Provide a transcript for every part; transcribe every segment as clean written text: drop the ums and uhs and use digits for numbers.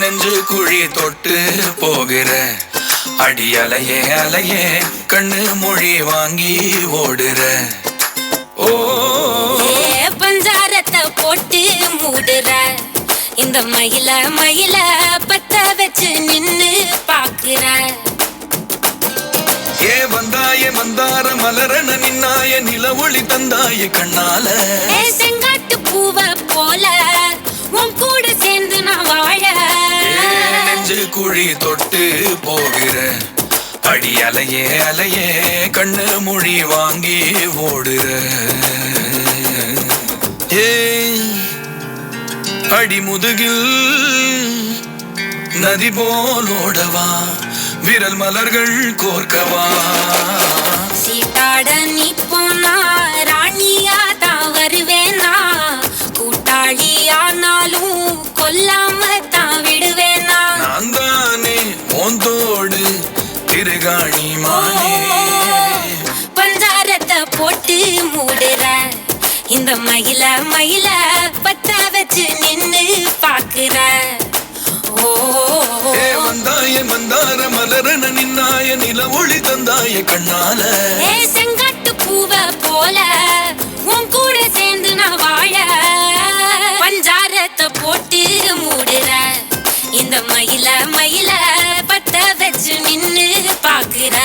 நெஞ்சு குழி தொட்டு போகிற அடி அலையே அலையே கண்ணு மொழி வாங்கி ஓடுற. ஓ பஞ்சாரத்தை போட்டு மூடுற இந்த மயில மயில பத்த வச்சு நின்னு பாக்குற. ஏ வந்தாய மந்தார மலரன நின்னாய நில ஒளி தந்தாய கண்ணால. செங்காட்டு பூவ போல உன் கூட சேர்ந்து நான் வாழ. நெஞ்சு குழி தொட்டு போகிற அடி அலையே அலையே கண்ணு மொழி வாங்கி ஓடுற. ஏ அடி முதுகில் நதி போலோடவா விரல் மலர்கள் கோர்க்கவா. சீட்டாட நீ போனா ராணியா தான் வருவேனா, கூட்டாளி ஆனாலும் கொல்லாம தான் விடுவேனா. நான் தானே மோந்தோடு திருகாணி மானே. பஞ்சாரத்தை போட்டு மூடுற இந்த மயில மயில பத்த வச்சு நின்னு பாக்குற. வந்தாய மந்தார மலரன நின்னாய நில ஒளி தந்தாய கண்ணால. செங்காட்டு பூவ போல உன் கூட சேர்ந்து நான் வாழ. பஞ்சாரத்தை போட்டு மூடுற இந்த மயில மயில பத்த வச்சு நின்னு பாக்குற.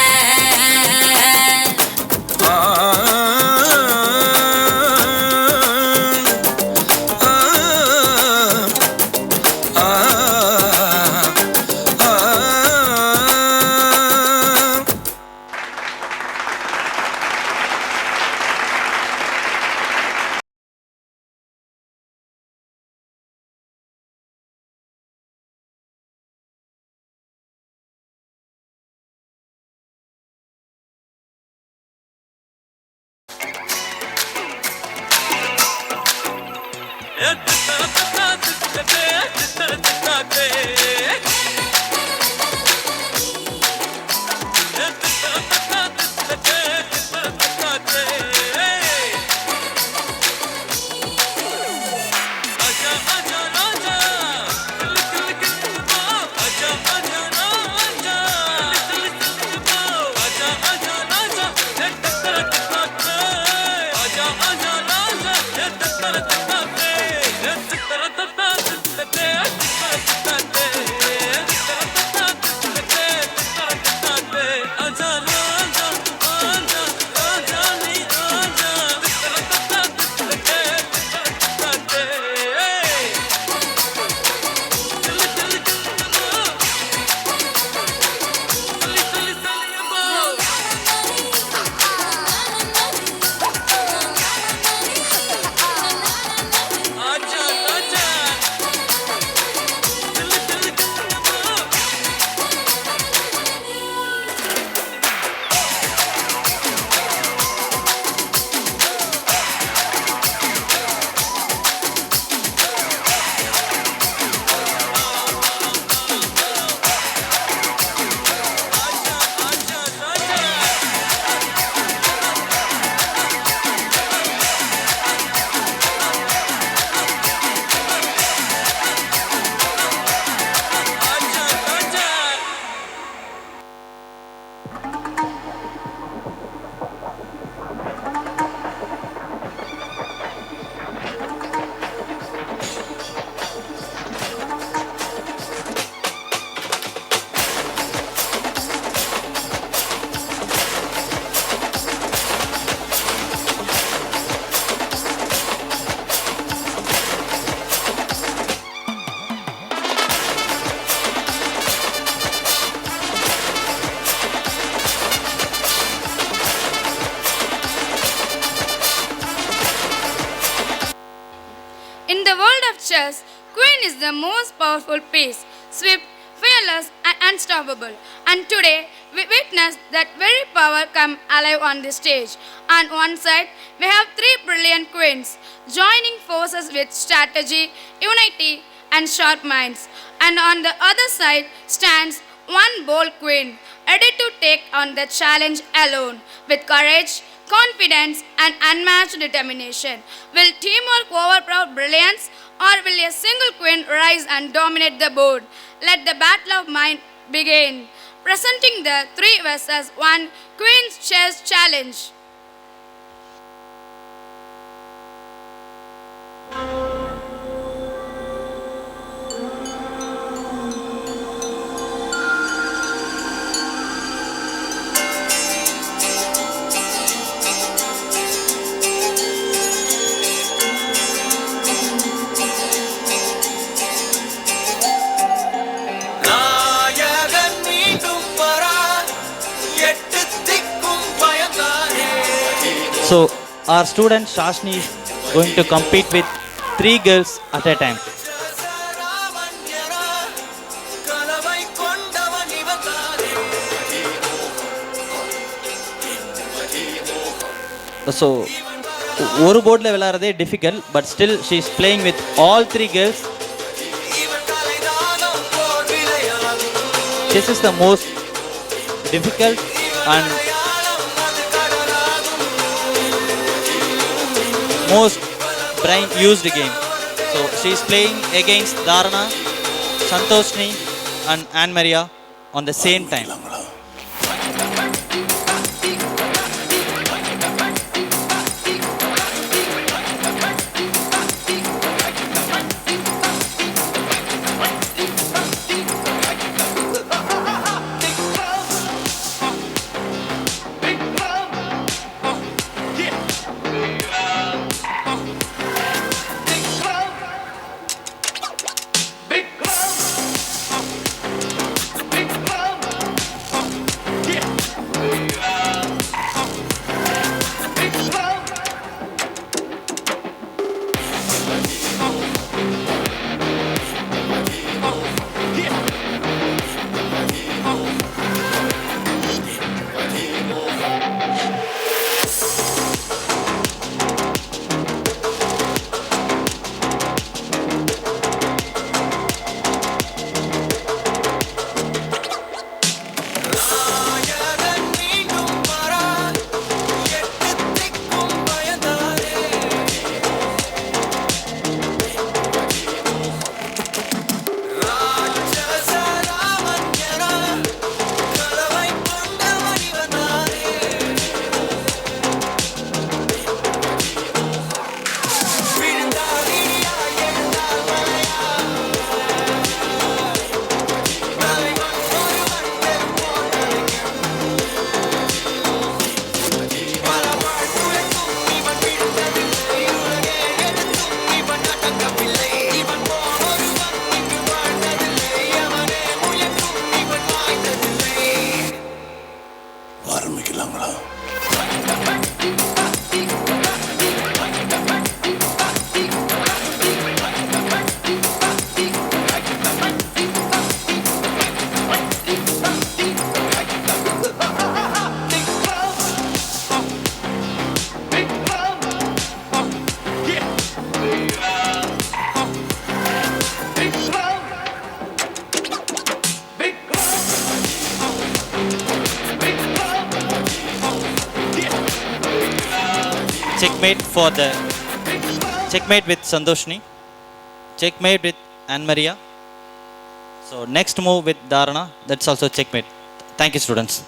In the world of chess, Queen is the most powerful piece, swift, fearless and unstoppable. And today, we witness that very power come alive on the stage. On one side, we have three brilliant queens joining forces with strategy, unity, and sharp minds. And on the other side stands one bold queen, ready to take on the challenge alone with courage, confidence, and unmatched determination. Will teamwork overpower brilliance, or will a single queen rise and dominate the board? Let the battle of mind begin. Presenting the 3 versus 1 Queen's Chess Challenge. நாயகன் மீண்டும் வரார் எட்டு திக்கும் பயந்தாரே So our student Shashni is going to compete with 3 girls at a time. ராமன்யரா கலவை கொண்டவன் இவன் தானே So ஒரு போர்டில் விளையாடுறதே difficult, but still she is playing with all 3 girls. இவன் கலைதானம் போர் விளையாடும் Chess is the most difficult and Malayalam அது கடலாகும் most brain used game. So she is playing against Dharana, Santoshni and Anne Maria on the same time. நாயகன் மீண்டும் வரார் எட்டு திக்கும் பயந்தாரே ராட்சச ராமன்யரா கலவை கொண்டவன் இவன் தானே விழுந்தால் இடியா எழுந்தால் மலையா தலைவன் ஒருவன் பெரும்போல் பல வாழ்த்துரைக்கும் இவன் விழுந்ததில்லை உலகே எடுத்தும் இவன் அடங்கவில்லை இவன் போல் ஒருவன் இங்கு வாழ்ந்ததில்லை அவனே முயன்றும் இவன் வாய்ந்ததில்லை ஆரம்பிக்கலாங்களா? Checkmate with Santoshni. Checkmate with Anne Maria. So next move with Dharana. That's also checkmate. Thank you, students.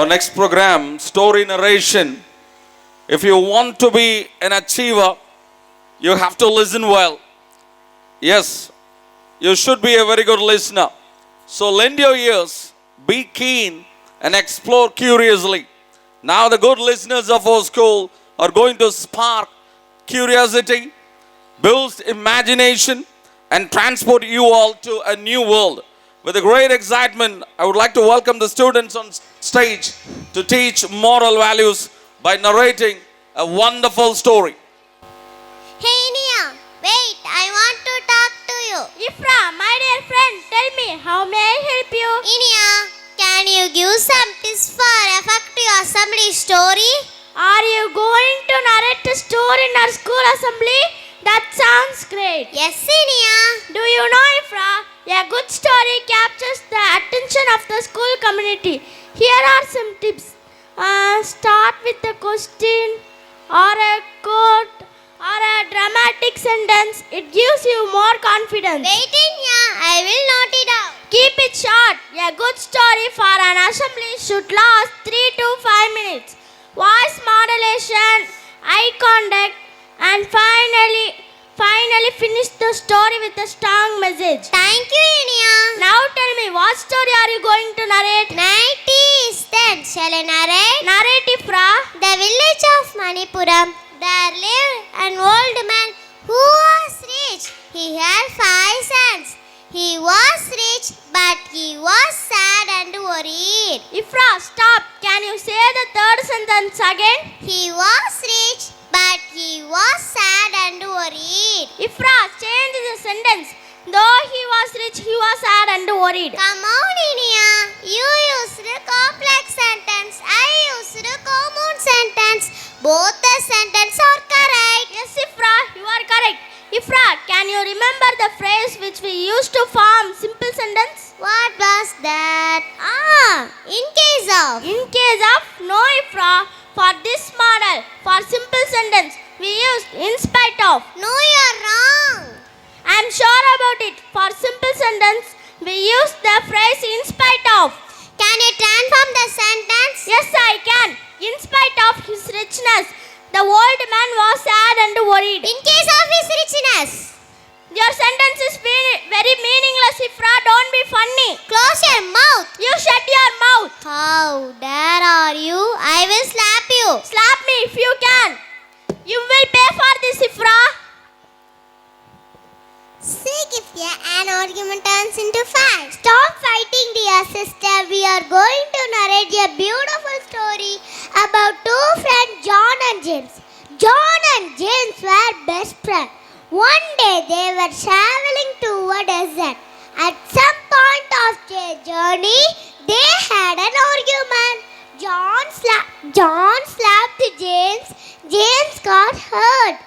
Our next program, story narration. If you want to be an achiever, you have to listen well. Yes, you should be a very good listener. So lend your ears, be keen, and explore curiously. Now the good listeners of our school are going to spark curiosity, build imagination, and transport you all to a new world. With a great excitement, I would like to welcome the students on stage to teach moral values by narrating a wonderful story. Hey Nia, wait, I want to talk to you. Ifra, my dear friend, tell me, how may I help you? Nia, can you give some tips for effective assembly story? Are you going to narrate a story in our school assembly? That sounds great. Yes, Nia. Do you know, Ifra, a good story captures the attention of the school community. Here are some tips. Start with a question or a quote or a dramatic sentence. It gives you more confidence. Wait, Nia, I will note it down. Keep it short. A good story for an assembly should last 3 to 5 minutes. Voice modulation, eye contact, and finally finish the story with a strong message. Thank you, Nia. Now tell me, what story are you going to narrate? 90s then, shall I narrate? Narrate, Ifra. The village of Manipuram, there lived an old man who was rich. He had 5 sons. He was rich, but he was sad and worried. Ifra, stop. Can you say the third sentence again? He was rich, but he was sad and worried. Ifra, change the sentence. Though he was rich, he was sad and worried. Come on, Nia. You used a complex sentence. I used a common sentence. Both the sentences are correct. Yes, Ifra, you are correct. Ifra, can you remember the phrase which we used to form simple sentence? What was that? In case of. In case of, no, Ifra. For this model, for simple sentence, we used in spite of. No, you are wrong. I am sure about it. For simple sentence, we used the phrase in spite of. Can you transform the sentence? Yes, I can. In spite of his richness, the old man was sad and worried. In case of his richness. Your sentence is very meaningless, Ifra. Don't be funny. Close your mouth. You shut your mouth. How dare are you? I will slap you. Slap me if you can. You will pay for this, Ifra. See if an argument turns into fight. Stop fighting, dear sister. We are going to narrate a beautiful story about 2 friends, John and James. John and James were best friends. One day they were traveling to a desert. At some point of their journey, they had an argument. John slapped James. James got hurt.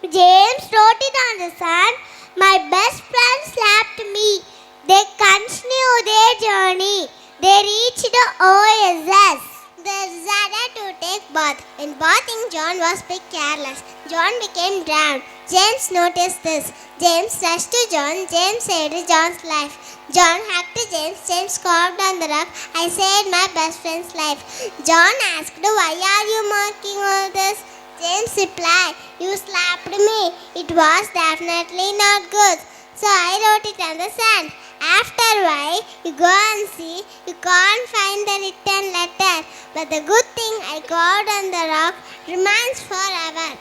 James wrote it on the sand. My best friend slapped me. They continued their journey. They reached the oasis. They decided to take bath. In bathing, John was a bit careless. John became drowned. James noticed this. James rushed to John. James saved John's life. John hugged James. James carved on the rock. I saved my best friend's life. John asked, why are you marking all this? James replied, you slapped me. It was definitely not good. So I wrote it on the sand. After a while, you go and see, you can't find the written letter. But the good thing I carved on the rock remains forever.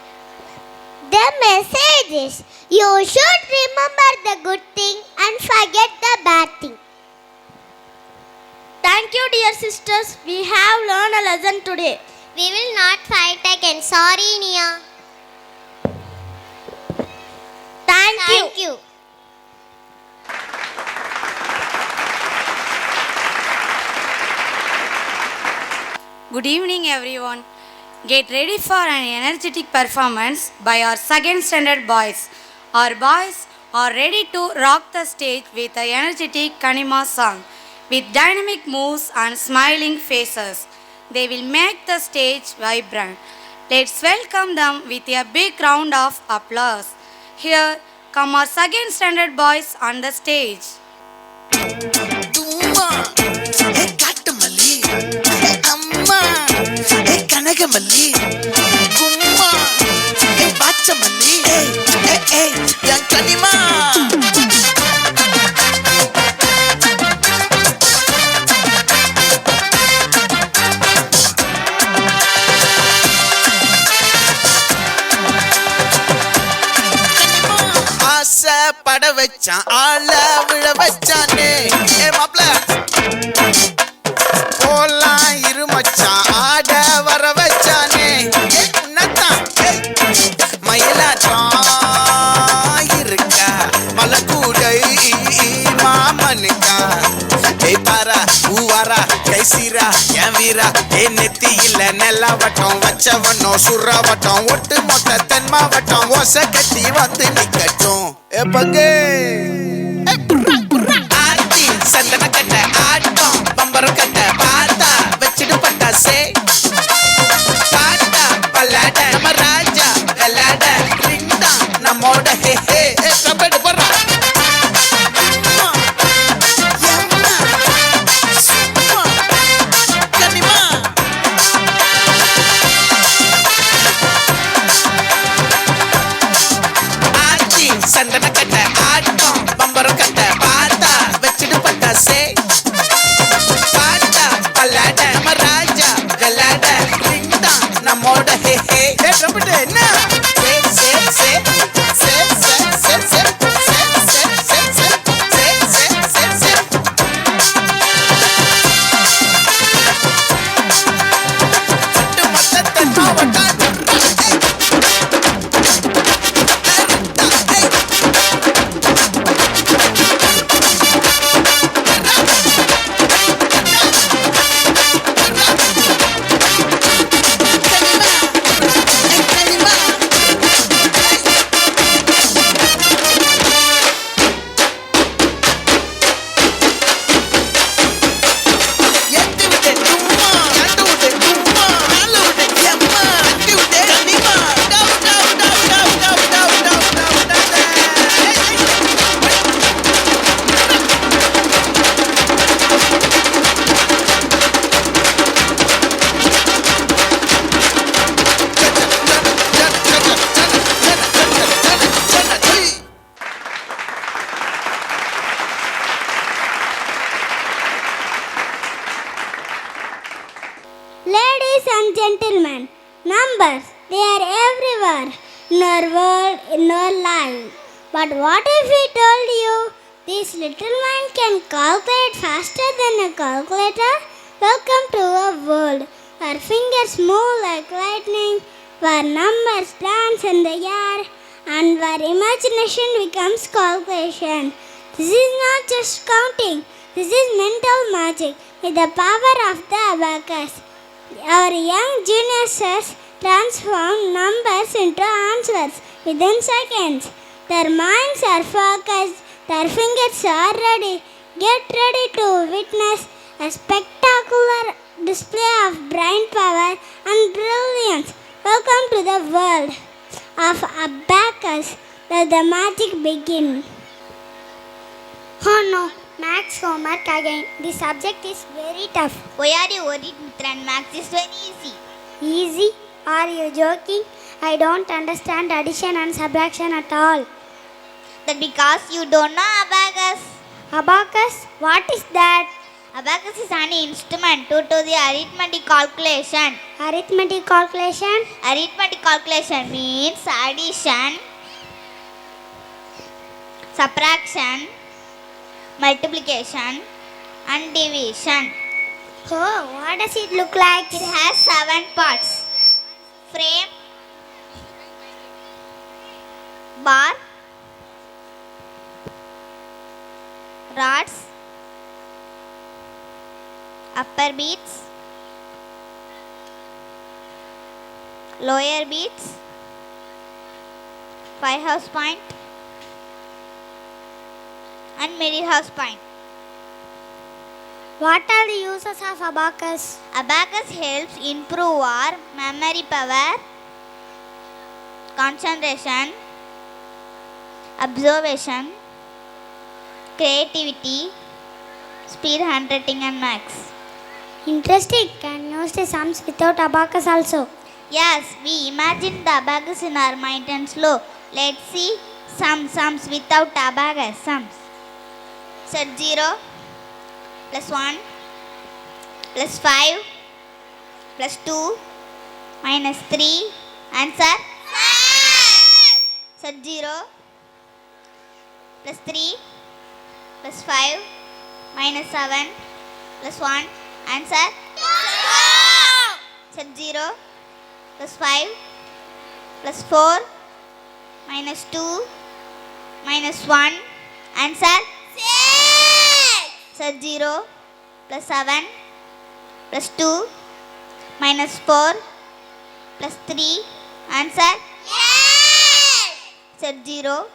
The message is, you should remember the good thing and forget the bad thing. Thank you, dear sisters. We have learned a lesson today. We will not fight again. Sorry, Nia. Thank you. Good evening, everyone. Get ready for an energetic performance by our second standard boys. Our boys are ready to rock the stage with the energetic Kanima song. With dynamic moves and smiling faces, they will make the stage vibrant. Let's welcome them with a big round of applause. Here come our second standard boys on the stage. Tumma, hey Kattamalli, hey Amma. வாச்சமல்லி கும்மா வாச்சமல்லி என் கனிமா பட வச்சான் ஆள விழ வச்சானே மாப்ள போலாம் இருமச்சான் ஆட வர வச்சானே உன்னத்தான் மயிலாட்டம் இருக்கா மலக்கூடை மாமனுக்கா பாரா பூவாரா கைசீரா என் வீரா நெத்தி இல்ல நெல்லாவட்டம் வச்சவட்டம் சுறாவட்டம் ஒட்டு மொத்த தென் மாவட்டம் ஓசை கட்டி வந்து நிக்கட்டும் பங்கே ஆர்த்தி சந்தன கட்ட ஆட்டம் பம்பரம் கட்ட பார்த்தா வச்சிடு பட்டாசே பாட்டா பல்லாட நம்ம ராஜா வெள்ளாட ரிங்டா நம்மோட ஹே ஹே கபடி போறா சந்தன கட்ட ஆட்டம் பம்பரம் கட்ட பார்த்தா வச்சிடு பட்டாசே பாட்டா பல்லாட நம்ம ராஜா வெள்ளாட ரிங்டா நம்மோட ஹே ஹே என்ன Ladies and gentlemen, numbers, they are everywhere in our world, in our life. But what if we told you this little mind can calculate faster than a calculator? Welcome to a world where fingers move like lightning, where numbers dance in the air, and where imagination becomes calculation. This is not just counting, this is mental magic with the power of the abacus. Our young geniuses transform numbers into answers within seconds. Their minds are focused, their fingers are ready. Get ready to witness a spectacular display of brain power and brilliance. Welcome to the world of abacus. Let the magic begin. Oh no, Max homework again. This subject is very tough. Why are you worried, Mithran? Max is very easy. Easy? Are you joking? I don't understand addition and subtraction at all. That because you don't know abacus. Abacus? What is that? Abacus is an instrument to do the arithmetic calculation. Arithmetic calculation? Arithmetic calculation means addition, subtraction, multiplication and division. Oh, what does it look like? It has 7 parts. Frame, bar, rods, upper beats, lower beats, 5 house point and middle house point. What are the uses of abacus? Abacus helps improve our memory power, concentration, observation, creativity, speed handwriting and maths. Interesting. Can you use the sums without abacus also? Yes, we imagine the abacus in our mind and slow. Let's see some sums without abacus. Sums. Set 0 plus 1 plus 5 plus 2 minus 3. Answer. Set 0 plus 3 plus 5 minus 7 plus 1. Answer. Set 0 plus 5 plus 4 minus 2 minus 1. Answer. Set 0 plus 7 plus 2 minus 4 plus 3. Answer. Set 0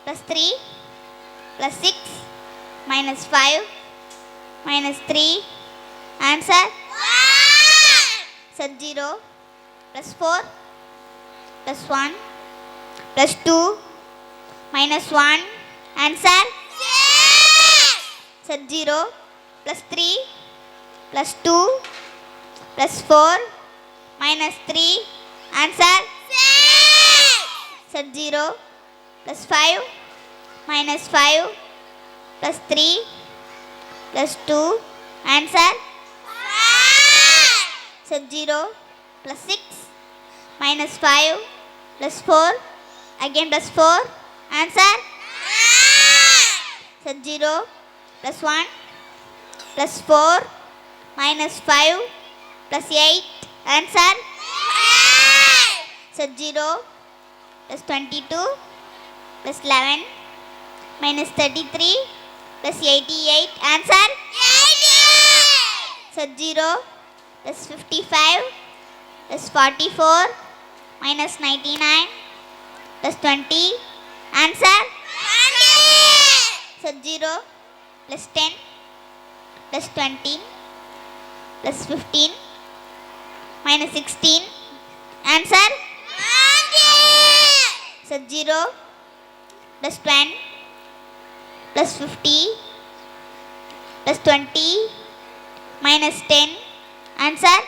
plus 3 plus 6 minus 5 minus 3. Answer. Set 0 plus 4 plus 1 plus 2 minus 1. Answer. Set 0 plus 3 plus 2 plus 4 minus 3. Answer. Set 0 plus 5 minus 5 plus 3 plus 2. Answer. Set 0 plus 6 minus 5 plus 4 again plus 4. Answer. Set 0 plus 1 plus 4 minus 5 plus 8. Answer. Set 0 plus 22 plus 11 minus 33 plus 88. Answer. Set 0 plus 55 plus 44 minus 99 plus 20. Answer. Set 0 plus 10 plus 20 plus 15 minus 16. Answer. Set 0 plus 10 plus 50 plus 20 minus 10. Answer.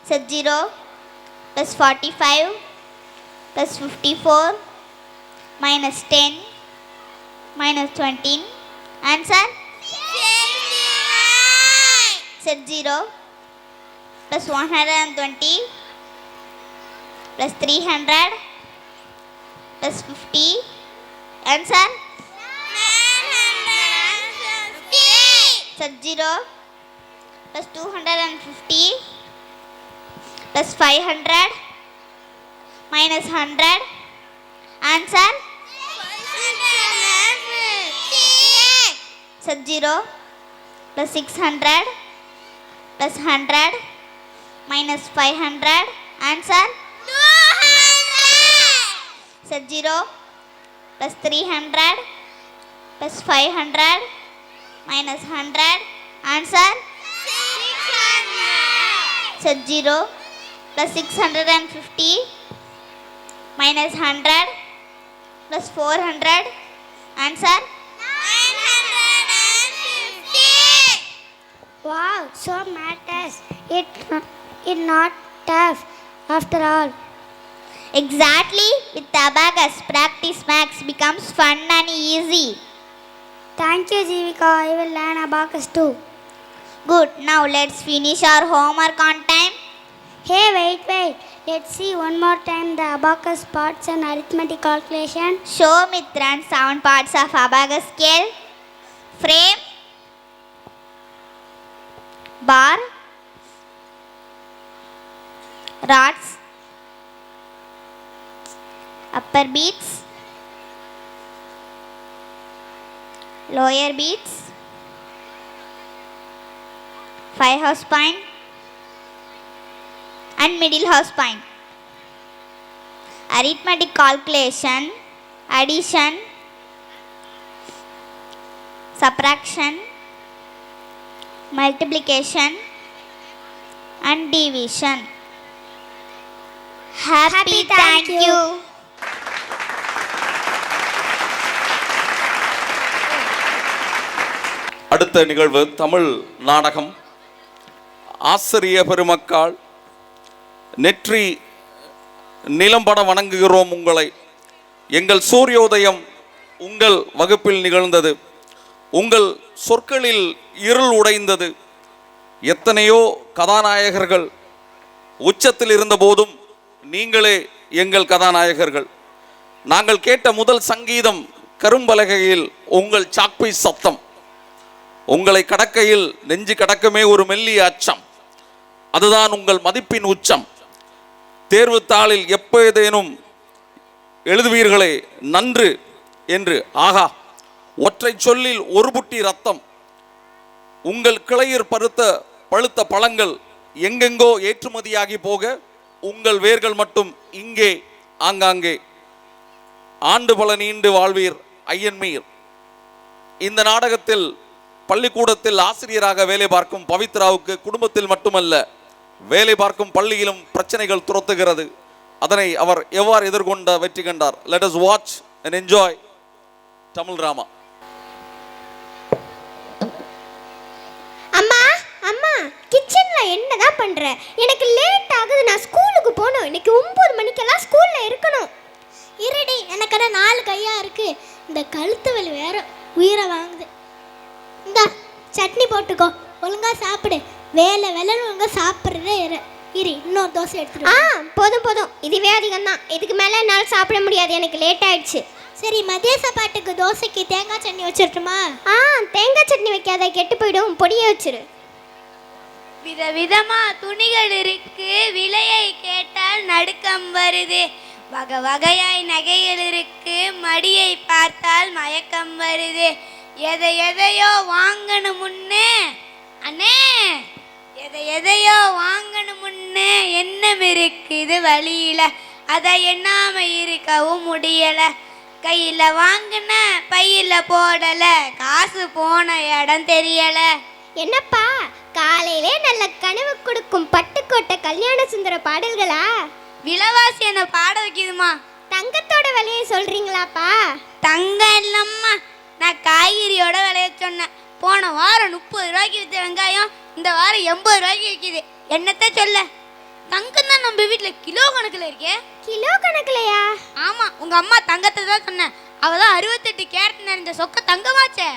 Set 0 plus 45 plus 54 minus 10 minus 20. Answer. Set 0 plus 120 plus 300 plus 50. Answer. Set 0 plus 250 plus 500 minus 100. Answer. Set 0 plus 600 plus 100 minus 500. Answer. Set 0 plus 300 plus 500 minus 100. Answer. Set 0 plus 650 minus 100 plus 400. Answer. 950. Wow, so matters. It not tough after all. Exactly. With abacus, practice max becomes fun and easy. Thank you, Jivika. I will learn abacus too. Good. Now let's finish our homework on time. Hey, wait. Let's see one more time the abacus parts and arithmetic calculation. Show Mitran 7 parts of abacus scale. Frame, bar, rods, upper beats, lower beats, 5 house point and middle house point. Arithmetic calculation, addition, subtraction, multiplication and division. Happy thank you. அடுத்த நிகழ்வு தமிழ் நாடகம். ஆசிரிய பெருமக்கள், நெற்றி நிலம்பட வணங்குகிறோம் உங்களை. எங்கள் சூரியோதயம் உங்கள் வகுப்பில் நிகழ்ந்தது. உங்கள் சொற்களில் இருள் உடைந்தது. எத்தனையோ கதாநாயகர்கள் உச்சத்தில் இருந்த போதும் நீங்களே எங்கள் கதாநாயகர்கள். நாங்கள் கேட்ட முதல் சங்கீதம் கரும்பலகையில் உங்கள் சாக்பை சத்தம். உங்களை கடக்கையில் நெஞ்சு கடக்கமே ஒரு மெல்லிய அச்சம். அதுதான் உங்கள் மதிப்பின் உச்சம். தேர்வு தாளில் எப்போதேனும் எழுதுவீர்களே நன்று என்று, ஆகா ஒற்றை சொல்லில் ஒரு புட்டி ரத்தம். உங்கள் கிளையில் பழுத்த பழங்கள் எங்கெங்கோ ஏற்றுமதியாகி போக உங்கள் வேர்கள் மட்டும் இங்கே ஆங்காங்கே. ஆண்டு பல நீண்டு வாழ்வீர் ஐயன்மீர். இந்த நாடகத்தில் பள்ளிக்கூடத்தில் ஆசிரியராக வேலை பார்க்கும் பவித்ராவுக்கு குடும்பத்தில் மட்டுமல்ல, வேலை பார்க்கும் பள்ளியிலும் பிரச்சனைகள் துரத்துகிறது. அதனை அவர் எவ்வாறு எதிர்கொண்ட வெற்றி கண்டார். Let us watch and enjoy Tamil drama. அம்மா அம்மா, கிச்சன்ல என்னதான் பண்ற? எனக்கு லேட் ஆகுது, நான் ஸ்கூலுக்கு போகணும். இன்னைக்கு 9 மணிக்கெல்லாம் ஸ்கூல்ல இருக்கணும். இருடி, எனக்கு 4 கையா இருக்கு. இந்த கழுத்து வலி வேற உயிரை வாங்குது. இந்த சட்னி போட்டுக்கோ, ஒழுங்கா சாப்பிடு. வேலை ஒழுங்கா சாப்பிட்றதே இரு. இன்னொரு தோசை எடுத்துட்டு. போதும் போதும், இதுவே அதிகம் தான். இதுக்கு மேலே என்னால் சாப்பிட முடியாது, எனக்கு லேட் ஆயிடுச்சு. சரி, மதிய சாப்பாட்டுக்கு தோசைக்கு தேங்காய் சட்னி வச்சிருட்டுமா? தேங்காய் சட்னி வைக்காத, கெட்டு போயிடும். பொடியை வச்சிரு. விதவிதமா துணிகள் இருக்கு, விலையை கேட்டால் நடுக்கம் வருது. வகை வகையாய் நகைகள் இருக்கு, மடியை பார்த்தால் மயக்கம் வருது. எதையோ வாங்கணும் முன்னே அண்ணே, எதையோ வாங்கணும் முன்னே எண்ணம் இருக்குது வழியில, அதை எண்ணாம இருக்கவும் முடியல. கையில வாங்கின பையில போடல, காசு போன இடம் தெரியல. என்னப்பா காலையிலே நல்ல கனவு கொடுக்கும் பட்டுக்கோட்டை கல்யாண சுந்தர பாடல்களா? விலைவாசி என்ன பாட வைக்குதுமா? தங்கத்தோட விலையை சொல்றீங்களாப்பா? தங்கம் இல்லம்மா, நான் காய்கறியோட விலைய சொன்னேன். போன வாரம் 30 ரூபாய்க்கு விற்ற வெங்காயம் இந்த வாரம் 80 ரூபாய்க்கு விற்கிது. என்னத்த சொல்ல? தங்கம் தான் நம்ம வீட்டில் கிலோ கணக்கில் இருக்கே. கிலோ கணக்குலையா? ஆமாம், உங்கள் அம்மா தங்கத்தை தான் சொன்னேன். அவள் தான் 68 கேரட் நிறைஞ்ச சொக்க தங்கமாச்சே.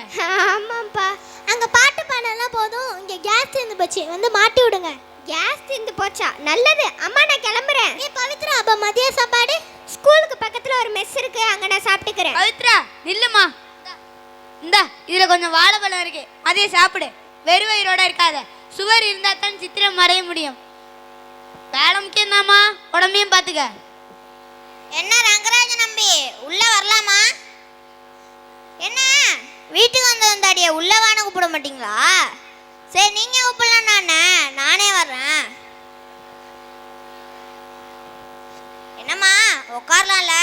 ஆமாப்பா, அங்கே பாட்டு பாடலாம் போதும். இங்கே கேஸ் தீர்ந்து போச்சு, வந்து மாட்டி விடுங்க. கேஸ் தீர்ந்து போச்சா? நல்லது அம்மா, நான் கிளம்புறேன். நீ பவித்ரா, அப்போ மதிய சாப்பாடு ஸ்கூலுக்கு பக்கத்தில் ஒரு மெஸ் இருக்கு, அங்கே நான் சாப்பிட்டுக்கிறேன். பவித்ரா நில்லுமா, இந்தா இதில் கொஞ்சம் வாழைப்பழம் இருக்கு, அதே சாப்பிடு. வெறும் வயிறோட இருக்காத, சுவர் இருந்தால் தான் சித்திரம் வரைய முடியும். வேலை முக்கியம் தாம்மா, உடம்பையும் பார்த்துக்க. என்ன ரங்கராஜ நம்பி, உள்ள வரலாமா? என்ன வீட்டுக்கு வந்தாடிய உள்ள வான கூப்பிட மாட்டீங்களா? சரி, நீங்க கூப்பிடலாம், நானே வர்றேன். என்னம்மா உட்காரலாம்ல?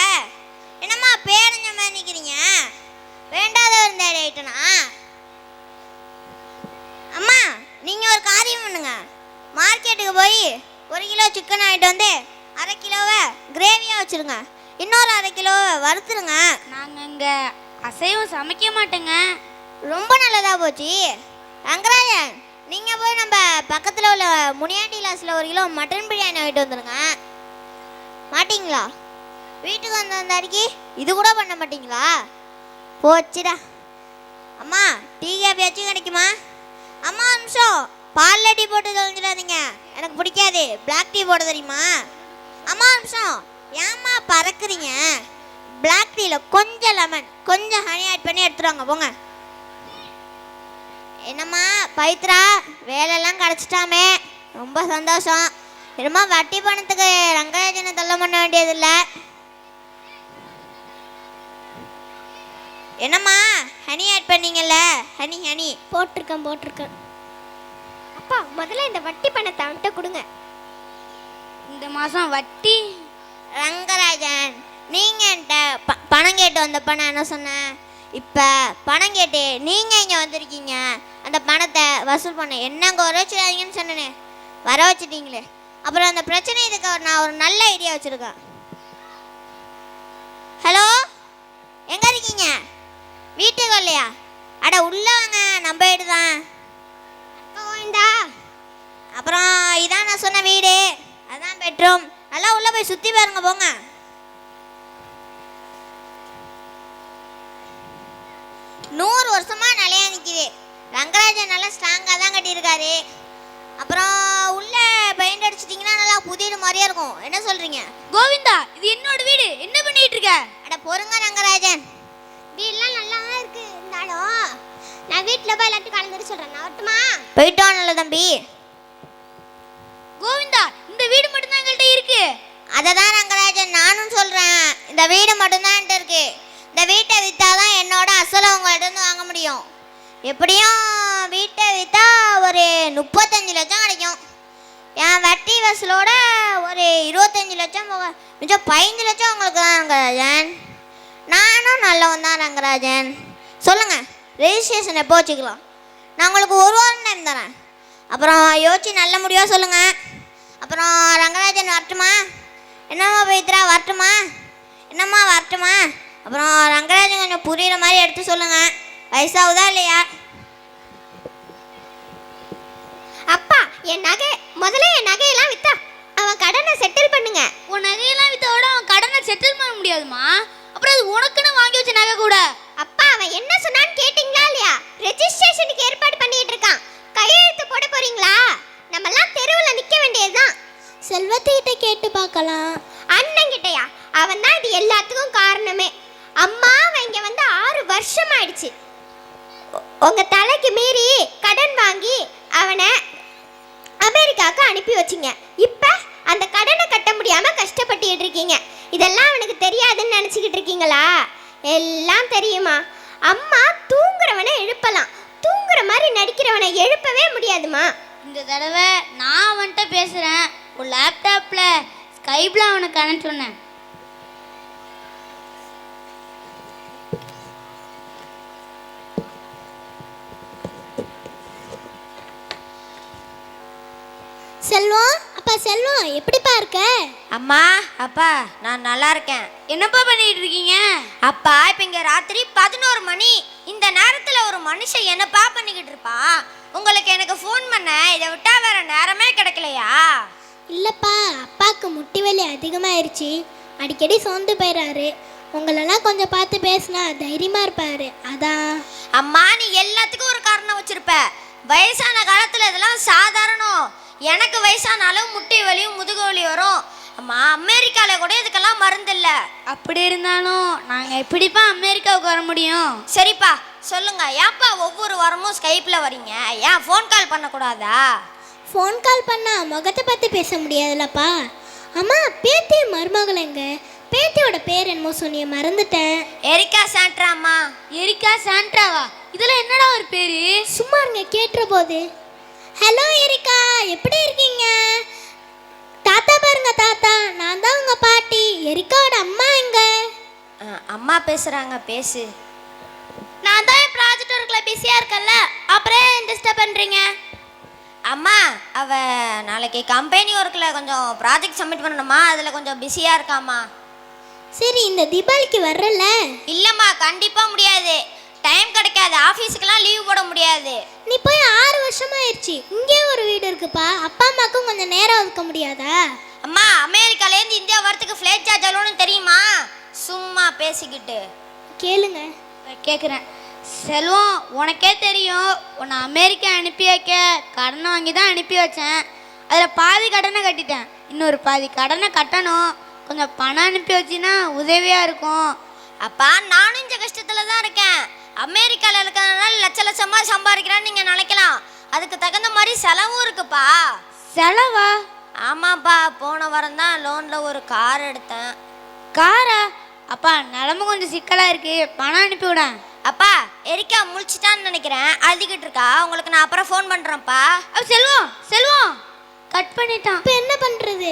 என்னம்மா பேரஞ்ச மாதிரி நிற்கிறீங்க? வேண்டாதவர் இந்த ஆயிட்டனா? அம்மா, நீங்கள் ஒரு காரியம் பண்ணுங்க. மார்க்கெட்டுக்கு போய் 1 கிலோ சிக்கன் ஆகிட்டு வந்து 1/2 கிலோவை கிரேவியாக வச்சுருங்க. இன்னொரு 1/2 கிலோவை வறுத்துருங்க. நாங்கள் இங்கே அசைவம் சமைக்க மாட்டேங்க. ரொம்ப நல்லதாக போச்சு. ரங்கராஜன், நீங்கள் போய் நம்ம பக்கத்தில் உள்ள முனியாண்டி லாஸில் 1 கிலோ மட்டன் பிரியாணி வாங்கிட்டு வந்துடுங்க. மாட்டிங்களா? வீட்டுக்கு வந்த அடிக்கி இது கூட பண்ண மாட்டிங்களா? போச்சுடா. அம்மா, டீ காஃபியாச்சும் கிடைக்குமா? அம்மா நிமிஷம், பாலில் டீ போட்டு தொலைஞ்சிடாதீங்க, எனக்கு பிடிக்காது. பிளாக் டீ போட தெரியுமா? அம்மா நிமிஷம், ஏம்மா பறக்குறீங்க? பிளாக் டீயில் கொஞ்சம் லெமன், கொஞ்சம் ஹனி ஆட் பண்ணி எடுத்துருவாங்க, போங்க. என்னம்மா பவித்ரா, வேலையெல்லாம் கிடச்சிட்டாமே, ரொம்ப சந்தோஷம். என்னம்மா வட்டி பணத்துக்கு ரங்கராஜனை தள்ள பண்ண வேண்டியதில்லை. என்னம்மா ஹனி ஆட் பண்ணீங்கல்ல? ஹனி போட்டிருக்கேன். அப்பா, முதல்ல இந்த வட்டி பணத்தை அவன்கிட்ட கொடுங்க. இந்த மாதம் வட்டி? ரங்கராஜன், நீங்கள் என்கிட்ட பணம் கேட்டு வந்தப்ப நான் என்ன சொன்னேன்? இப்போ பணம் கேட்டு நீங்கள் இங்கே வந்திருக்கீங்க, அந்த பணத்தை வசூல் பண்ண என்னங்க வர வச்சுடாதீங்கன்னு சொன்னேனே, வர வச்சுட்டீங்களே. அப்புறம் அந்த பிரச்சனை இதுக்கு நான் ஒரு நல்ல ஐடியா வச்சுருக்கேன். ஹலோ, எங்கே இருக்கீங்க? வீட்டுக்கு வரலையா? அட உள்ள வாங்க, நம்ம வீடு தான். கோவிந்தா, அப்புறம் இதான் நான் சொன்ன வீடு, அதான் பெட்ரூம். நல்லா உள்ள போய் சுற்றி பாருங்க போங்க. நூறு வருஷமா நிலையா நிற்கிது. ரங்கராஜன் நல்லா ஸ்ட்ராங்காக தான் கட்டியிருக்காரு. அப்புறம் உள்ள பெயிண்ட் அடிச்சிட்டிங்கன்னா நல்லா புதிய மாதிரியே இருக்கும். என்ன சொல்கிறீங்க? கோவிந்தா, இது என்னோட வீடு, என்ன பண்ணிட்டு இருக்க? அட பொறுங்க ரங்கராஜன். வீடெல்லாம் நல்லா தான் இருக்கு. இருந்தாலும் நான் வீட்டில் போய் எல்லாத்தையும் கலந்துட்டு சொல்கிறேன். நான் வரட்டுமா? போயிட்டு வாங்கல தம்பி. கோவிந்தா, இந்த வீடு மட்டும்தான் எங்கள்கிட்ட இருக்கு. அதை தான் ரங்கராஜன் நானும் சொல்கிறேன். இந்த வீடு மட்டும்தான் என்கிட்ட இருக்கு. இந்த வீட்டை விற்றாதான் என்னோட அசலை உங்கள்கிட்ட வாங்க முடியும். எப்படியும் வீட்டை விற்றா ஒரு 35 லட்சம் கிடைக்கும். என் வட்டி வசூலோட ஒரு 25 லட்சம் போக மிச்சம் 15 லட்சம் உங்களுக்கு தான் ரங்கராஜன். நானும் நல்லவன் தான் ரங்கராஜன். சொல்லுங்கள், ரெஜிஸ்ட்ரேஷன் எப்போ வச்சுக்கலாம்? நான் உங்களுக்கு ஒரு வாரம் டைம் தரேன். அப்புறம் யோசிச்சு நல்ல முடிவாக சொல்லுங்கள். அப்புறம் ரங்கராஜன் வரட்டுமா? என்னம்மா பவித்ரா வரட்டுமா? என்னம்மா வரட்டுமா? அப்புறம் ரங்கராஜன் கொஞ்சம் புரிகிற மாதிரி எடுத்து சொல்லுங்கள். வயசாகுதா இல்லையா? அப்பா, என் நகையெல்லாம் வித்தா அவன் கடனை செட்டில் பண்ணுங்க. உன் நகையெல்லாம் வித்தோட அவன் கடனை செட்டில் பண்ண முடியாதுமா. அப்புறம் அது உனக்குன்னு வாங்கி வச்ச நகை கூட. அப்பா, அவன் என்ன சொன்னான்னு கேட்டிங்களா இல்லையா? ரெஜிஸ்ட்ரேஷனுக்கு ஏற்பாடு பண்ணிட்டு இருக்கான். கையெழுத்து போட போறீங்களா? நம்மெல்லாம் தெருவில் நிற்க வேண்டியதுதான். செல்வத்திட்ட கேட்டு பார்க்கலாம். அண்ணன் கிட்டயா? அவன் தான் இது எல்லாத்துக்கும் காரணமே. அம்மா, அவன் இங்கே வந்து 6 வருஷம் ஆயிடுச்சு. உங்க தலைக்கு மீறி கடன் வாங்கி அவனை அமெரிக்காவுக்கு அனுப்பி வச்சிங்க. இப்போ அந்த கடனை கட்ட முடியாம கஷ்டப்பட்டுட்டு இருக்கீங்க. இதெல்லாம் அவனுக்கு தெரியாதுன்னு நினச்சிக்கிட்டு இருக்கீங்களா? எல்லாம் தெரியுமா? அம்மா தூங்குறவனை எழுப்பலாம், தூங்குற மாதிரி நடிக்கிறவனை எழுப்பவே முடியாதுமா. இந்த தடவை நான் அவன்கிட்ட பேசுகிறேன். ஒரு லேப்டாப்பில் ஸ்கைப்பில் அவனுக்கு கனெக்ட் சொன்னேன். செல்வம், அப்பா செல்வம், எப்படிப்பா இருக்க? அம்மா, அப்பா, நான் நல்லா இருக்கேன். என்னப்பா பண்ணிட்டு இருக்கீங்க? அப்பா, இப்போ இங்கே ராத்திரி 11 மணி. இந்த நேரத்தில் ஒரு மனுஷன் என்னப்பா பண்ணிக்கிட்டு இருப்பா? உங்களுக்கு எனக்கு ஃபோன் பண்ண இதை விட்டா வேற நேரமே கிடைக்கலையா? இல்லைப்பா, அப்பாவுக்கு முட்டி வலி அதிகமாகிருச்சு. அடிக்கடி சோர்ந்து போயிடுறாரு. உங்களெல்லாம் கொஞ்சம் பார்த்து பேசினா தைரியமாக இருப்பார். அதான். அம்மா, நீ எல்லாத்துக்கும் ஒரு காரணம் வச்சிருப்ப. வயசான காலத்தில் இதெல்லாம் சாதாரணம். எனக்கு வயசானாலும் முட்டி வலியும் முதுகு வலி வரும். அம்மா, அமெரிக்காவில் கூட இதுக்கெல்லாம் மருந்து இல்லை. அப்படி இருந்தாலும் நாங்கள் எப்படிப்பா அமெரிக்காவுக்கு வர முடியும்? சரிப்பா, சொல்லுங்க, ஏன்ப்பா ஒவ்வொரு வாரமும் ஸ்கைப்பில் வரீங்க? ஏன் ஃபோன் கால் பண்ணக்கூடாதா? ஃபோன் கால் பண்ணால் முகத்தை பார்த்து பேச முடியாதுல்லப்பா. அம்மா, பேத்தி மருமகள் எங்க? பேத்தியோட பேர் என்னமோ சொன்னிய, மறந்துட்டேன். Erica Sandra. அம்மா, எரிக்கா சாண்ட்ராவா? இதில் என்னடா ஒரு பேர்? சும்மா இருங்க, கேட்டுற போது. ஹலோ எரிக்கா, எப்படி இருக்கீங்க? தாத்தா பாருங்க, தாத்தா, நான் தான் உங்க பாட்டி. எரிக்காவோட அம்மா எங்க? அம்மா பேசுகிறாங்க, பேசு. நான் தான் என் ப்ராஜெக்ட் ஒர்க்கில் பிஸியாக இருக்கேன்ல, அப்புறம் டிஸ்டர்ப் பண்ணுறீங்க. அம்மா, அவ நாளைக்கு கம்பெனி ஒர்க்கில் கொஞ்சம் ப்ராஜெக்ட் சப்மிட் பண்ணணுமா, அதில் கொஞ்சம் பிஸியாக இருக்காம்மா. சரி, இந்த தீபாவளிக்கு வர்றல? இல்லைம்மா, கண்டிப்பாக முடியாது. டைம் கிடைக்காது. ஆஃபீஸுக்கெல்லாம் லீவ் போட முடியாது. நீ போய் 6 வருஷமாயிருச்சு. இங்கே ஒரு வீடு இருக்குப்பா. அப்பா அம்மாக்கும் கொஞ்சம் நேரம் ஒதுக்க முடியாதா? அம்மா, அமெரிக்காலேருந்து இந்தியா வரத்துக்கு ஃப்ளைட் சார்ஜ் எவ்வளோன்னு தெரியுமா? சும்மா பேசிக்கிட்டு. கேளுங்க. கேட்குறேன். செல்வம், உனக்கே தெரியும், உன்னை அமெரிக்கா அனுப்பி வைக்க கடன் வாங்கி தான் அனுப்பி வச்சேன். அதில் பாதி கடனை கட்டிட்டேன். இன்னொரு பாதி கடனை கட்டணும். கொஞ்சம் பணம் அனுப்பி வச்சின்னா உதவியாக இருக்கும். அப்பா, நானும் இந்த கஷ்டத்தில் தான் இருக்கேன். அமெரிக்காவில் இருக்கிறதுனால லட்ச லட்சமாக சம்பாதிக்கிறான்னு நீங்கள் நினைக்கலாம். அதுக்கு தகுந்த மாதிரி செலவும் இருக்குப்பா. செலவா? ஆமாப்பா, போன வாரம் தான் லோனில் ஒரு கார் எடுத்தேன். காரா? அப்பா, நிலமை கொஞ்சம் சிக்கலாக இருக்குது, பணம் அனுப்பிவிட. அப்பா, எரிக்கா முழிச்சிட்டான்னு நினைக்கிறேன், அழுதுகிட்டு இருக்கா. உங்களுக்கு நான் அப்புறம் ஃபோன் பண்ணுறேன்ப்பா. செல்வம், செல்வம் கட் பண்ணிட்டான். இப்போ என்ன பண்ணுறது?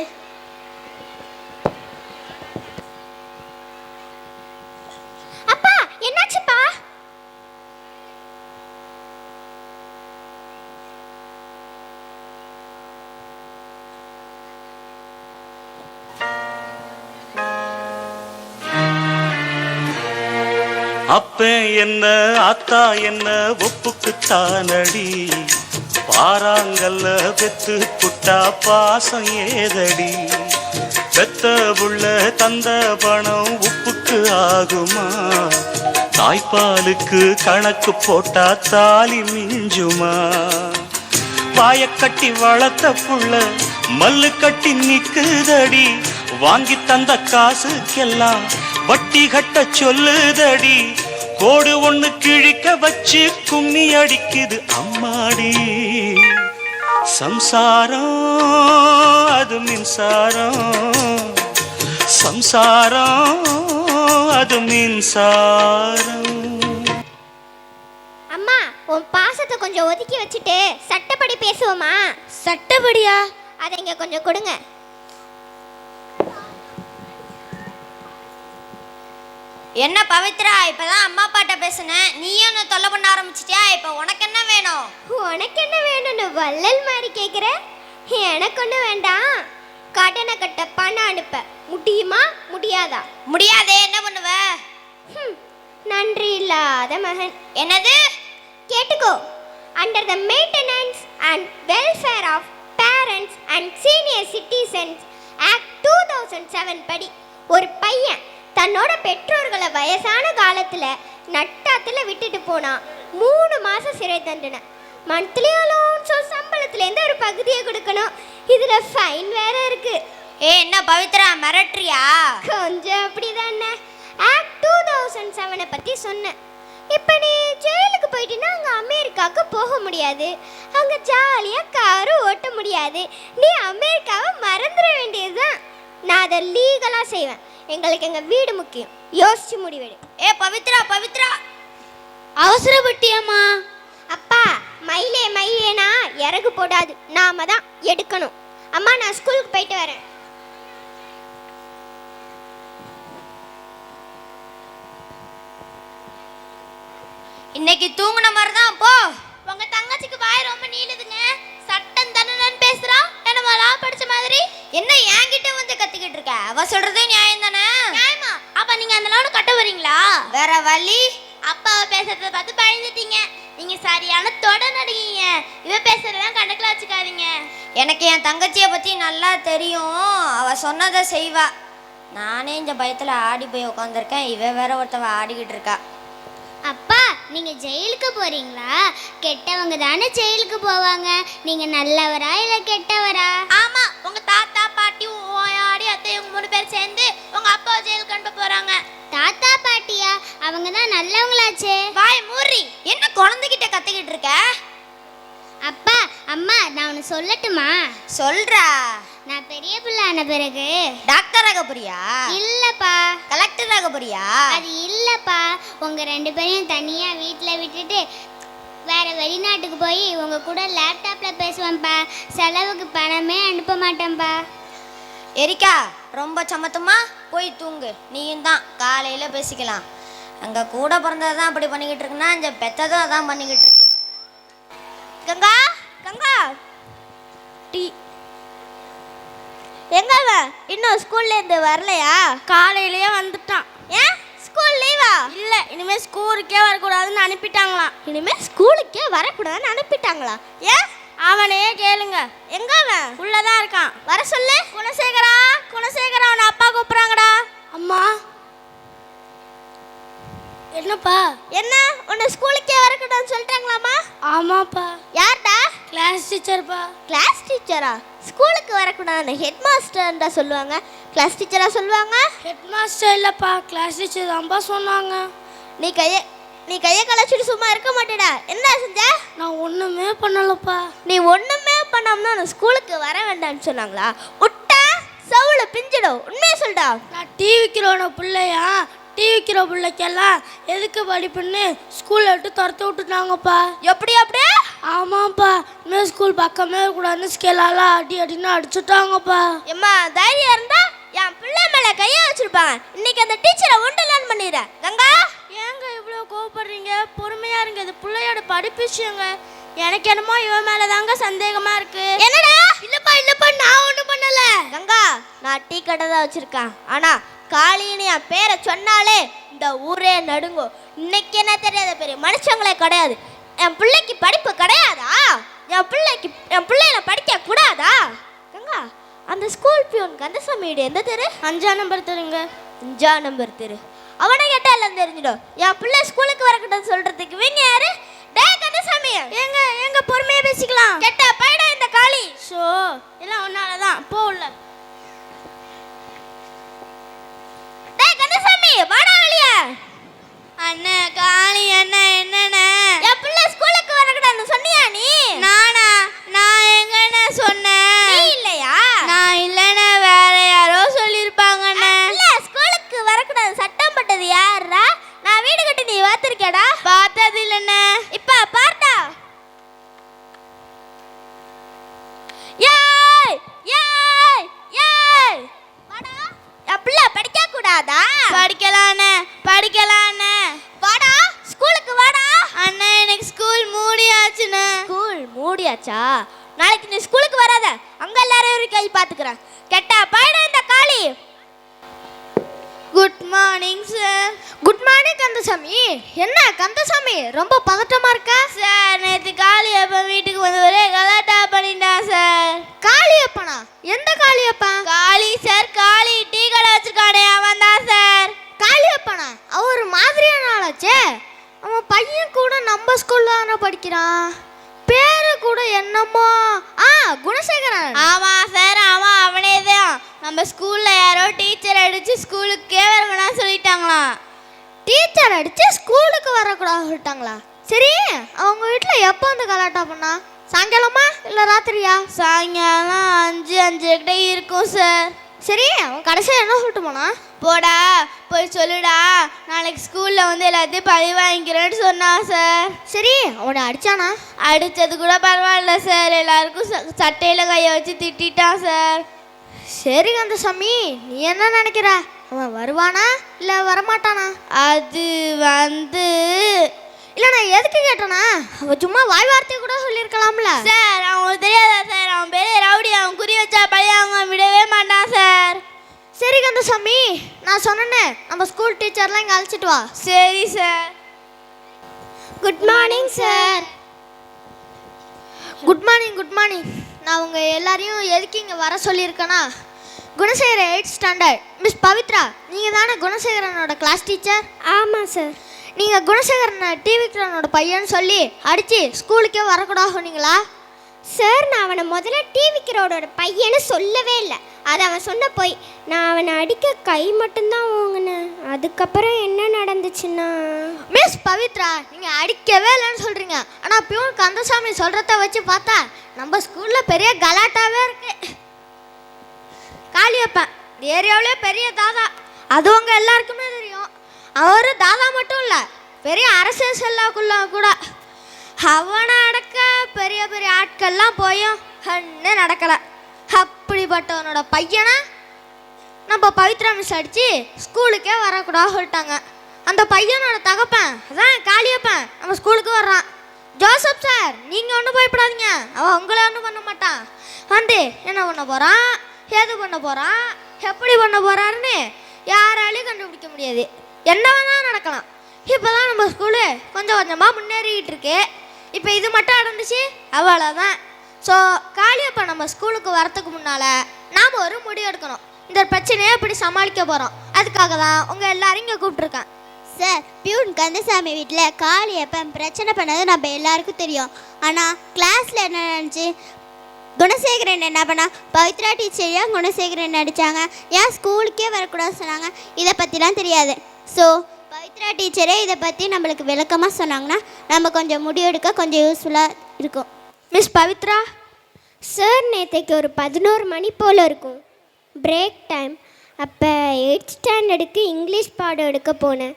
அப்பா, என்னாச்சுப்பா? அப்ப என்ன ஆத்தா என்ன ஒப்புக்குத்தானடி, பாறாங்கல்ல பெத்து புட்டா பாசம் ஏதடி, பெத்த புள்ள தந்த பணம் உப்புக்கு ஆகுமா, தாய்ப்பாலுக்கு கணக்கு போட்டா தாலி மிஞ்சுமா, வாயக்கட்டி வளர்த்த புள்ள மல்லு கட்டி நிக்குதடி, வாங்கி தந்த காசுக்கெல்லாம் வட்டி கட்ட சொல்லுதடி, கோடு ஒண்ணு கிழிக்க வச்சு கும்மி அடிக்குது அம்மாடி, சம்சாரம் அது மின்சாரம், சம்சாரம் அது மின்சாரம். அம்மா, உன் பாசத்தை கொஞ்சம் ஒதுக்கி வச்சுட்டு சட்டப்படி பேசுவோமா? சட்டப்படியா? அதை இங்க கொஞ்சம் கொடுங்க. என்ன பவித்ரா, இப்பதான் அம்மா அப்பாட்ட பேசுனேன், நீயும் என்ன தொல்லை பண்ண ஆரம்பிச்சிட்டியா? இப்போ உனக்கு என்ன வேணும்? உனக்கு என்ன வேணும்னு வள்ளல் மாதிரி கேட்குற? எனக்கு ஒன்றும் வேண்டாம். கடனை கட்ட பணம் அனுப்ப முடியுமா முடியாதா? முடியாதே, என்ன பண்ணுவ? நன்றி இல்லாத மகன். என்னது? கேட்டுக்கோ. Under the maintenance and welfare of parents and senior citizens act 2007 படி ஒரு பையன் தன்னோட பெற்றோர்களை வயசான காலத்தில் நட்டாத்துல விட்டுட்டு போனா 3 மாதம் சிறை தண்டனை. மந்த்லி அலோன்ஸோ சம்பளத்துலேருந்து ஒரு பகுதியை கொடுக்கணும். இதில் ஃபைன் வேற இருக்கு. என்ன பவித்ரா மிரட்டுறியா? கொஞ்சம் அப்படிதானே. ஆக்ட் 2007 பற்றி சொன்னேன். இப்போ நீ ஜெயிலுக்கு போயிட்டீன்னா அங்கே அமெரிக்காவுக்கு போக முடியாது, அங்கே ஜாலியாக காரும் ஓட்ட முடியாது. நீ அமெரிக்காவை மறந்துட வேண்டியதுதான். நான் அதை லீகலாக செய்வேன். எங்களுக்கு எங்கள் வீடு முக்கியம். யோசிச்சு முடிவெடு. பவித்ரா பவித்ரா, அவசரப்பட்டியம்மா. அப்பா, மயிலேனா இறகு போடாது, நாம தான் எடுக்கணும். அம்மா, நான் ஸ்கூலுக்கு போயிட்டு வரேன். இன்னைக்கு தூங்குன மாதிரி தான் போ. உங்க தங்கச்சிக்கு வாய் ரொம்ப நீளுதுங்க. சட்டம் தானே பேசுறா, என்னமா லா படிச்ச மாதிரி. என்ன என்கிட்ட வந்து கத்திக்கிட்டு இருக்க? அவ சொல்றதே நியாயம் தானே? நியாயமா? அப்ப நீங்க அந்த லோன் கட்ட வரீங்களா? வேற வழி. அப்பாவை பேசுறத பார்த்து பயந்துட்டீங்க. நீங்க சரியான தொட நடிகீங்க. இவ பேசுறதெல்லாம் கணக்குல வச்சுக்காதீங்க. எனக்கு என் தங்கச்சியை பத்தி நல்லா தெரியும். அவ சொன்னதை செய்வா. நானே இந்த பயத்துல ஆடி போய் உட்காந்துருக்கேன். இவ வேற ஒருத்தவ ஆடிக்கிட்டு இருக்கா. அப்பா, நீங்க ஜெயிலுக்கு போறீங்களா? கெட்டவங்க தானே ஜெயிலுக்கு போவாங்க. நீங்க நல்லவரா இல்ல கெட்டவரா? ஆமா, உங்க தாத்தா பாட்டி ஓயாடி அத்தை இவங்க 3 பேர் சேர்ந்து உங்க அப்பாவை ஜெயிலுக்கு அனுப்ப போறாங்க. தாத்தா பாட்டியா? அவங்க தான் நல்லவங்களாச்சே. வாய் மூறி, என்ன குழந்தைகிட்ட கத்திக்கிட்டு இருக்க? அப்பா, அம்மா, நான் ஒன்று சொல்லட்டுமா? சொல்றா. நான் பெரிய பிள்ளை ஆன பிறகு டாக்டர் ஆக போறியா? இல்லப்பா. கலெக்டர் ஆக போறியா? அது இல்லப்பா. உங்க 2 பேரையும் தனியா வீட்டில் விட்டுட்டு வேற வெளிநாட்டுக்கு போய் உங்க கூட லேப்டாப்ல பேசுவேன்ப்பா. செலவுக்கு பணமே அனுப்ப மாட்டேன்ப்பா. எரிக்கா, ரொம்ப சமத்துமா போய் தூங்கு. நீயும் தான் காலையில பேசிக்கலாம். அங்க கூட பிறந்ததான் அப்படி பண்ணிக்கிட்டு இருக்குன்னா இந்த பெத்ததும் அதான் பண்ணிக்கிட்டு இருக்கு. கங்கா, கங்கா, டீ. எங்க இன்னும் ஸ்கூல்ல இருந்து வரலையா? காலையிலேயே வந்துட்டான். ஏன் ஸ்கூல் லீவா? இல்ல, இனிமே ஸ்கூலுக்கே வரக்கூடாதுன்னு அனுப்பிட்டாங்களாம். இனிமே ஸ்கூலுக்கே வரக்கூடாதுன்னு அனுப்பிட்டாங்களா? ஏன்? அவனையே கேளுங்க. எங்க அவன்? உள்ளதான் இருக்கான். வர சொல்லு. குணசேகரா, குணசேகரா, அவனை அப்பா கூப்பிடுறாங்கடா. அம்மா. என்னப்பா? என்ன, உன்னை ஸ்கூலுக்கே வரக்கூடாதுன்னு சொல்லிட்டாங்களாமா? ஆமாப்பா. யார்டா? கிளாஸ் டீச்சர்ப்பா. கிளாஸ் டீச்சரா? ஸ்கூலுக்கு வரக்கூடாதுன்னு ஹெட் மாஸ்டர்ன்றா சொல்லுவாங்க. கிளாஸ் டீச்சரா சொல்லுவாங்க? ஹெட் மாஸ்டர் இல்லப்பா, கிளாஸ் டீச்சர் தான்ப்பா சொன்னாங்க. நீ கையை கலைச்சிட்டு சும்மா இருக்க மாட்டேடா. என்ன செஞ்ச? நான் ஒண்ணுமே பண்ணலப்பா. நீ ஒண்ணுமே பண்ணாம நான் ஸ்கூலுக்கு வர வேண்டாம்னு சொன்னாங்களா? விட்டா சவுள பிஞ்சிடும். உண்மையை சொல்டா. நான் டிவி விற்கிறோட பிள்ளையா? டிவி விற்கிற பிள்ளைக்கெல்லாம் எதுக்கு படிப்புன்னு ஸ்கூல்ல விட்டு துரத்து விட்டுட்டாங்கப்பா. எப்படி? அப்படியே? ஆமாப்பா. இன்னும் ஸ்கூல் பக்கமே கூடாதுன்னு ஸ்கேலால அடின்னு அடிச்சுட்டாங்கப்பா. எம்மா, தைரியம் இருந்தா என் பிள்ளை மேல கையை வச்சிருப்பாங்க. இன்னைக்கு அந்த டீச்சரை ஒண்டலான்னு பண்ணிடுறேன். கங்கா, ஏங்க இவ்வளோ கோவப்படுறீங்க? பொறுமையா இருங்க. இது பிள்ளையோட படிப்பு விஷயங்க. எனக்கு என்னமோ இவன் மேலதாங்க சந்தேகமா இருக்கு. என்னடா? இல்லப்பா, நான் ஒண்ணும் பண்ணல. கங்கா, நான் டீ கடை தான் வச்சிருக்கேன். ஆனா காளின்னு என் பேரை சொன்னாலே இந்த ஊரே நடுங்கும். இன்னைக்கு என்ன தெரியாத பெரிய மனுஷங்களே கிடையாது. என் பிள்ளைக்கு படிப்பு கிடையாதா? என் பிள்ளைகளை படிக்க கூடாதா? கங்கா, அந்த ஸ்கூல் பியூன் கந்தசாமி வீடு எந்த தெரு? 5ஆம் நம்பர் தெருங்க. 5ஆம் நம்பர் தெரு. அவனை கேட்டா எல்லாம் தெரிஞ்சிடும். என் பிள்ளை ஸ்கூலுக்கு வரக்கூடாதுன்னு சொல்றதுக்கு இவங்க யாரு? டேய் கந்தசாமி, எங்க பொறுமையா பேசிக்கலாம். கேட்டா பைடா இந்த காளி. ஷோ, எல்லாம் உன்னாலதான். போ உள்ள. டேய் கந்தசாமி, வாடா வெளிய. அண்ணே காளி அண்ணே, என்னண்ணே? என் பிள்ளை ஸ்கூலுக்கு வரக்கூடாதுன்னு சொன்னியா நீ? நானா? நான் எங்கண்ணே சொன்னேன்? நீ இல்லையா? நான் இல்லண்ணே, வேற யாரோ சொல்லிருப்பாங்கண்ணே. இல்ல, ஸ்கூலுக்கு வரக்கூடாது சட்டம் போட்டது யாரா? நான் வீடு கட்டி நீ பார்த்திருக்கேடா? பார்த்தது இல்லண்ணே. இப்ப பார்த்தா? ஏய் ஏய் ஏய், வாடா. என் பிள்ளை படிக்க கூடாதா? படிக்கலானே, படிக்கலானே. வாடா, ஸ்கூலுக்கு வாடா. அண்ணா, எனக்கு ஸ்கூல் மூடியாச்சுண்ணே. ஸ்கூல் மூடியாச்சா? நாளைக்கு நீ ஸ்கூலுக்கு வராத. அங்க எல்லாரும் ஒரு கை பாத்துக்கிறேன். கெட்டா பைடா இந்த Kali. Good morning sir. Good morning Kandasamy. என்ன கந்தசாமி, ரொம்ப பதட்டமா இருக்க? சார், நேற்று காளியப்பா வீட்டுக்கு வந்து ஒரே கலாட்டா பண்ணிட்டான் சார். காளியப்பனா? எந்த காளியப்பன்? காளி சார், காளி டீ கடை வச்சிருக்கானே அவன் தான் சார். காளியப்பனா? அவன் ஒரு மாதிரியான ஆளாச்சே. அவன் பையன் கூட நம்ம ஸ்கூல்ல தானே படிக்கிறான். பேரு கூட என்னமோ குணசேகரன். ஆமா சார், ஆமா அவனே தான். நம்ம ஸ்கூல்ல யாரோ டீச்சர் அடிச்சு ஸ்கூலுக்கே வரக்கூடாதுன்னு சொல்லிட்டாங்களாம். டீச்சர் அடிச்சு ஸ்கூலுக்கு வரக்கூடாது சொல்லிட்டாங்களா? சரி, அவங்க வீட்டில் எப்போ வந்து கலாட்டா பண்ணா? சாயங்காலமா இல்லை ராத்திரியா? சாயங்காலம் 5 கிட்ட இருக்கும் சார். சரி, அவன் கடைசியாக என்ன சொல்லிட்டு போனா? போடா போய் சொல்லுடா, நாளைக்கு ஸ்கூலில் வந்து எல்லாத்தையும் பழி வாங்கிக்கிறேன்னு சொன்னான் சார். சரி, அவனை அடித்தானா? அடித்தது கூட பரவாயில்ல சார், எல்லாருக்கும் சட்டையில் கையை வச்சு திட்டான் சார். சரி கந்தசாமி, நீ என்ன நினைக்கிற? அவன் வருவானா இல்லை வரமாட்டானா? அது வந்து இல்லை, நான் எதுக்கு கேட்டேனா, அவன் சும்மா வாய் வார்த்தை கூட சொல்லியிருக்கலாம்ல சார். அவங்களுக்கு தெரியாதா சார், அவன் பெரிய ரவுடி, அவன் குறி வச்சா பழைய அவங்க விடவே மாட்டான் சார். சரி கந்தசாமி, நான் சொன்னேன்னு நம்ம ஸ்கூல் டீச்சர்லாம் இங்கே அழைச்சிட்டு வா. சரி sir. Good morning sir. Good morning. Good morning. நான் உங்கள் எல்லாரையும் எதுக்கு இங்கே வர சொல்லியிருக்கேன்னா, Gunasekaran 8th standard miss Pavithra, நீங்கள் தானே குணசேகரனோட கிளாஸ் டீச்சர்? ஆமாம் சார். நீங்கள் குணசேகரனை டிவிக்ரனோட பையன்னு சொல்லி அடித்து ஸ்கூலுக்கே வரக்கூடாது சொன்னீங்களா? சார், நான் அவனை முதல்ல டிவிக்ரோட பையன்னு சொல்லவே இல்லை. அது அவன் சொன்ன போய். நான் அவனை அடிக்க கை மட்டும்தான் வாங்கினேன். அதுக்கப்புறம் என்ன நடந்துச்சுன்னா, மிஸ் பவித்ரா, நீங்கள் அடிக்கவே இல்லைன்னு சொல்கிறீங்க. ஆனால் பியூன் கந்தசாமி சொல்கிறத வச்சு பார்த்தா நம்ம ஸ்கூலில் பெரிய கலாட்டாவே இருக்கு. காளியப்பன் ஏரியாவிலே பெரிய தாதா, அது உங்கள் எல்லாருக்குமே தெரியும். அவர் தாதா மட்டும் இல்லை, பெரிய அரசியல் செல்லாக்குள்ள கூட. அவனை அடக்க பெரிய பெரிய ஆட்கள்லாம் போயும் ஒன்று நடக்கலை. அப்படிப்பட்டவனோட பையனை நம்ம பவித்ரா மிஸ் அடித்து ஸ்கூலுக்கே வரக்கூடாது சொல்லிட்டாங்க. அந்த பையனோட தகப்பன் அதான் காளியப்பன் நம்ம ஸ்கூலுக்கு வர்றான். ஜோசப் சார், நீங்கள் ஒன்றும் பயப்படாதீங்க, அவன் உங்களை ஒன்றும் பண்ண மாட்டான். வந்து என்ன பண்ண போகிறான், ஏது பண்ண போகிறான், எப்படி பண்ண போகிறாருன்னு யாராலையும் கண்டுபிடிக்க முடியாது. என்ன வேணால் நடக்கலாம். இப்போ தான் நம்ம ஸ்கூலு கொஞ்சம் கொஞ்சமாக முன்னேறிக்கிட்டு இருக்கு. இப்போ இது மட்டும் நடந்துச்சு அவ்வளோதான். ஸோ காளியப்பா நம்ம ஸ்கூலுக்கு வரத்துக்கு முன்னால் நாம் ஒரு முடிவு எடுக்கணும். இந்த பிரச்சனையை எப்படி சமாளிக்க போகிறோம், அதுக்காக தான் உங்கள் எல்லாரும் இங்கே கூப்பிட்ருக்கேன். சார், பியூன் கந்தசாமி வீட்டில் காளியப்பன் பிரச்சனை பண்ணது நம்ம எல்லாருக்கும் தெரியும். ஆனால் கிளாஸில் என்ன நடந்துச்சு? குணசேகரன் என்ன பண்ணா? பவித்ரா டீச்சர் ஏன் குணசேகரன் அடித்தாங்க, ஏன் ஸ்கூலுக்கே வரக்கூடாது சொன்னாங்க, இதை பற்றிலாம் தெரியாது. ஸோ பவித்ரா டீச்சரே இதை பற்றி நம்மளுக்கு விளக்கமாக சொன்னாங்கன்னா நம்ம கொஞ்சம் முடிவெடுக்க கொஞ்சம் யூஸ்ஃபுல்லாக இருக்கும். மிஸ் பவித்ரா சார், நேற்றுக்கு ஒரு 11 மணி போல் இருக்கும், பிரேக் டைம். அப்போ 8th ஸ்டாண்டர்டுக்கு இங்கிலீஷ் பாடம் எடுக்க போனேன்.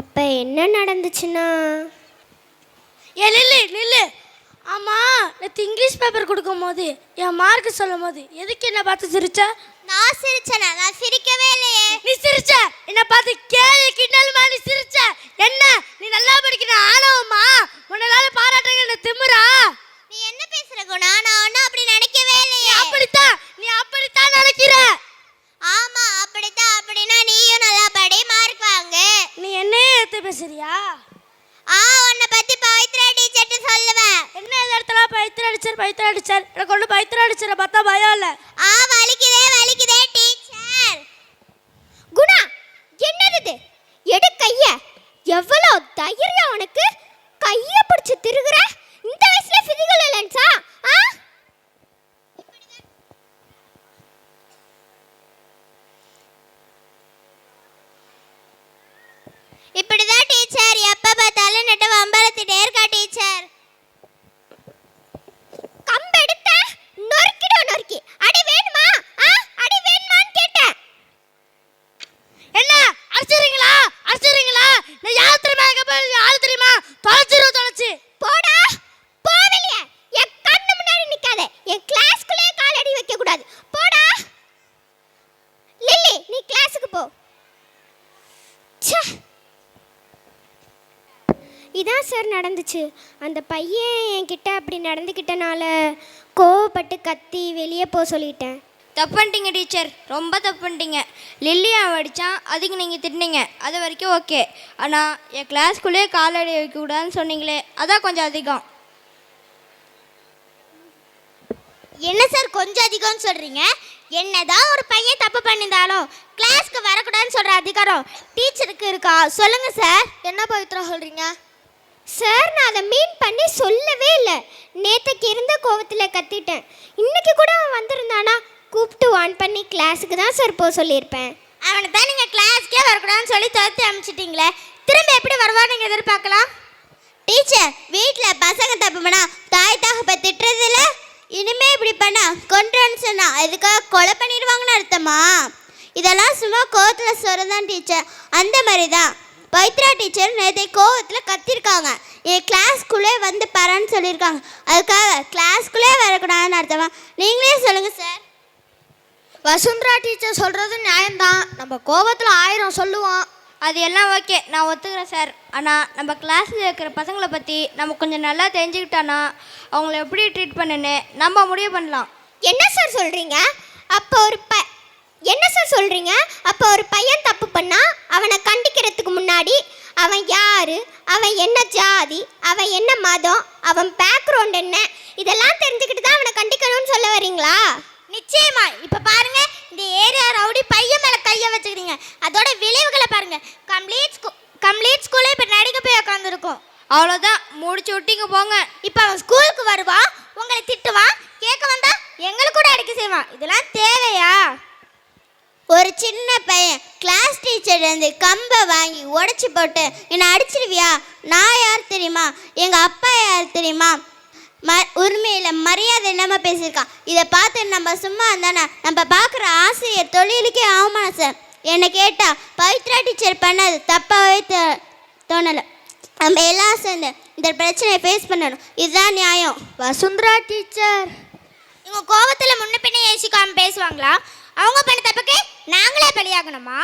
அப்போ என்ன நடந்துச்சுன்னா, நில்லு. ஆமாம், நேற்று இங்கிலீஷ் பேப்பர் கொடுக்கும் போது என் மார்க்கு சொல்லும் போது எதுக்கு என்ன பார்த்து சிரிச்ச? நான் சிரிச்சேனா? நான் சிரிக்கவே இல்லையே. நீ சிரிச்ச, என்ன பார்த்து கேலி கிண்டலுமா நீ சிரிச்ச. என்ன நீ நல்லா படிக்கிற ஆணவமா? உன்னால பாராட்டுங்க திமிரா? நீ என்ன பேசுற குணா? நான் ஒன்றும் அப்படி நினைக்கவே இல்லையே. நீ அப்படித்தான் நினைக்கிற. ஆமா, அப்படித்தான். அப்படின்னா நீயும் நல்லா படி, மார்க் வாங்க. நீ என்ன பேசுறியா? உன்னை பத்தி பவித்ரா டீச்சர்ட்ட சொல்லுவேன். என்ன இடத்துல பவித்ரா டீச்சர் எனக்கு ஒன்று பவித்ரா டீச்சரை பார்த்தா பயம் இல்லை. வலிக்குதே டீச்சர். குணா, என்னது எடு கைய. எவ்வளோ தைரியம் உனக்கு? கைய பிடிச்சு திருகுற. இந்த வயசுல பிசிக்கல் இல்லன்ஸா? இப்படிதான் டீச்சர் எப்ப பார்த்தாலும் நெட்ட வம்பளத்திட்டே இருக்கா டீச்சர். கம்பெடுத்த நொறுக்கி அடி வேணுமா? அடி வேணுமான்னு கேட்டேன். என்ன அடிச்சிரீங்களா? நான் யார் தெரியுமா? யார் தெரியுமா? தொலைச்சு போடா போவலையே. என் கண்ணு முன்னாடி நிக்காத. என் கிளாஸ்க்குள்ளே கால் அடி வைக்க கூடாது. போடா. லில்லி, நீ கிளாஸுக்கு போ. இதான் சார் நடந்துச்சு. அந்த பையன் என்கிட்ட அப்படி நடந்துக்கிட்டனால கோவப்பட்டு கத்தி வெளியே போக சொல்லிட்டேன். தப்பு பண்ணிட்டீங்க டீச்சர், ரொம்ப தப்பு பண்ணிட்டீங்க. லில்லி அவன் அடித்தான், அதுக்கு நீங்கள் திட்டினீங்க, அது வரைக்கும் ஓகே. ஆனால் என் கிளாஸ்க்குள்ளேயே காலடி வைக்கக்கூடாதுன்னு சொன்னீங்களே, அதான் கொஞ்சம் அதிகம். என்ன சார் கொஞ்சம் அதிகம்னு சொல்கிறீங்க? என்னதான் ஒரு பையன் தப்பு பண்ணியிருந்தாலும் கிளாஸ்க்கு வரக்கூடாதுன்னு சொல்கிற அதிகாரம் டீச்சருக்கு இருக்கா? சொல்லுங்கள் சார். என்ன பவித்ரா சொல்கிறீங்க? சார், நான் அதை மீன் பண்ணி சொல்லவே இல்லை. நேற்றுக்கு இருந்த கோவத்தில் கத்திட்டேன். இன்னைக்கு கூட அவன் வந்திருந்தானா கூப்பிட்டு வான் பண்ணி கிளாஸுக்கு தான் சார் போக சொல்லியிருப்பேன். அவனை தான் நீங்கள் கிளாஸ்க்கே வரக்கூடாதுன்னு சொல்லி துரத்தி அனுப்பிச்சிட்டிங்களே, திரும்ப எப்படி வருவான்னு நீங்கள் எதிர்பார்க்கலாம்? டீச்சர், வீட்டில் பசங்க தப்பு பண்ணா தாய் தகப்ப திட்டுறதில்ல. இனிமே இப்படி பண்ணா கொண்டு வந்து சொன்னா அதுக்காக கொலை பண்ணிடுவாங்கன்னு அர்த்தமா? இதெல்லாம் சும்மா கோவத்தில் சொல்கிறதான் டீச்சர். அந்த மாதிரி தான் பவித்ரா டீச்சர் நேற்று கோவத்தில் கத்திருக்காங்க. என் கிளாஸ்க்குள்ளே வந்து பரன்னு சொல்லியிருக்காங்க. அதுக்காக கிளாஸ்க்குள்ளே வரக்கூடாதுன்னு அர்த்தமா? நீங்களே சொல்லுங்கள் சார். வசுந்தரா டீச்சர் சொல்கிறது நியாயம்தான். நம்ம கோபத்தில் 1000 சொல்லுவோம். அது எல்லாம் ஓகே, நான் ஒத்துக்கிறேன் சார். ஆனால் நம்ம கிளாஸில் இருக்கிற பசங்களை பற்றி நம்ம கொஞ்சம் நல்லா தெரிஞ்சுக்கிட்டானா அவங்கள எப்படி ட்ரீட் பண்ணுன்னு நம்ம முடிவு பண்ணலாம். என்ன சார் சொல்கிறீங்க? அப்போ ஒரு பையன் தப்பு பண்ணா அவனை கண்டிக்கிறதுக்கு முன்னாடி அவன் யாரு, அவன் என்ன ஜாதி, அவன் என்ன மதம், அவன் பேக்ரவுண்ட் என்ன, இதெல்லாம் தெரிஞ்சுக்கிட்டு தான் அவனை கண்டிக்கணும்னு சொல்ல வரீங்களா? நிச்சயமா. இப்போ பாருங்க, இந்த ஏரியா ரவுடி பையன் மேலே கையை வச்சுக்கிறீங்க. அதோட விளைவுகளை பாருங்க. கம்ப்ளீட் ஸ்கூலே இப்போ நடிக்க போய் உட்காந்துருக்கோம். அவ்வளோதான், முடிச்சு விட்டிங்க போங்க. இப்போ அவன் ஸ்கூலுக்கு வருவான், உங்களை திட்டுவான், கேட்க வந்தா எங்களுக்கு கூட அடிக்க செய்வான். இதெல்லாம் தேவையா? ஒரு சின்ன பையன் கிளாஸ் டீச்சர் வந்து கம்பை வாங்கி உடச்சி போட்டு என்னை அடிச்சிருவியா? நான் யார் தெரியுமா? எங்கள் அப்பா யார் தெரியுமா? உரிமையில் மரியாதை இல்லாமல் பேசியிருக்கான். இதை பார்த்து நம்ம சும்மா இருந்தானே நம்ம பார்க்குற ஆசிரியர் தொழிலுக்கே அவமானம் சார். என்னை கேட்டால் பவித்ரா டீச்சர் பண்ணது தப்பாகவே தோணலை. நம்ம எல்லாம் சேர்ந்து இந்த பிரச்சனையை ஃபேஸ் பண்ணணும். இதுதான் நியாயம். வசுந்தரா டீச்சர் இவங்க கோபத்தில் முன்ன பின்னே ஏசிக்காமல் பேசுவாங்களா? அவங்க பண்ண தப்புக்கு நாங்களே பலியாகணுமா?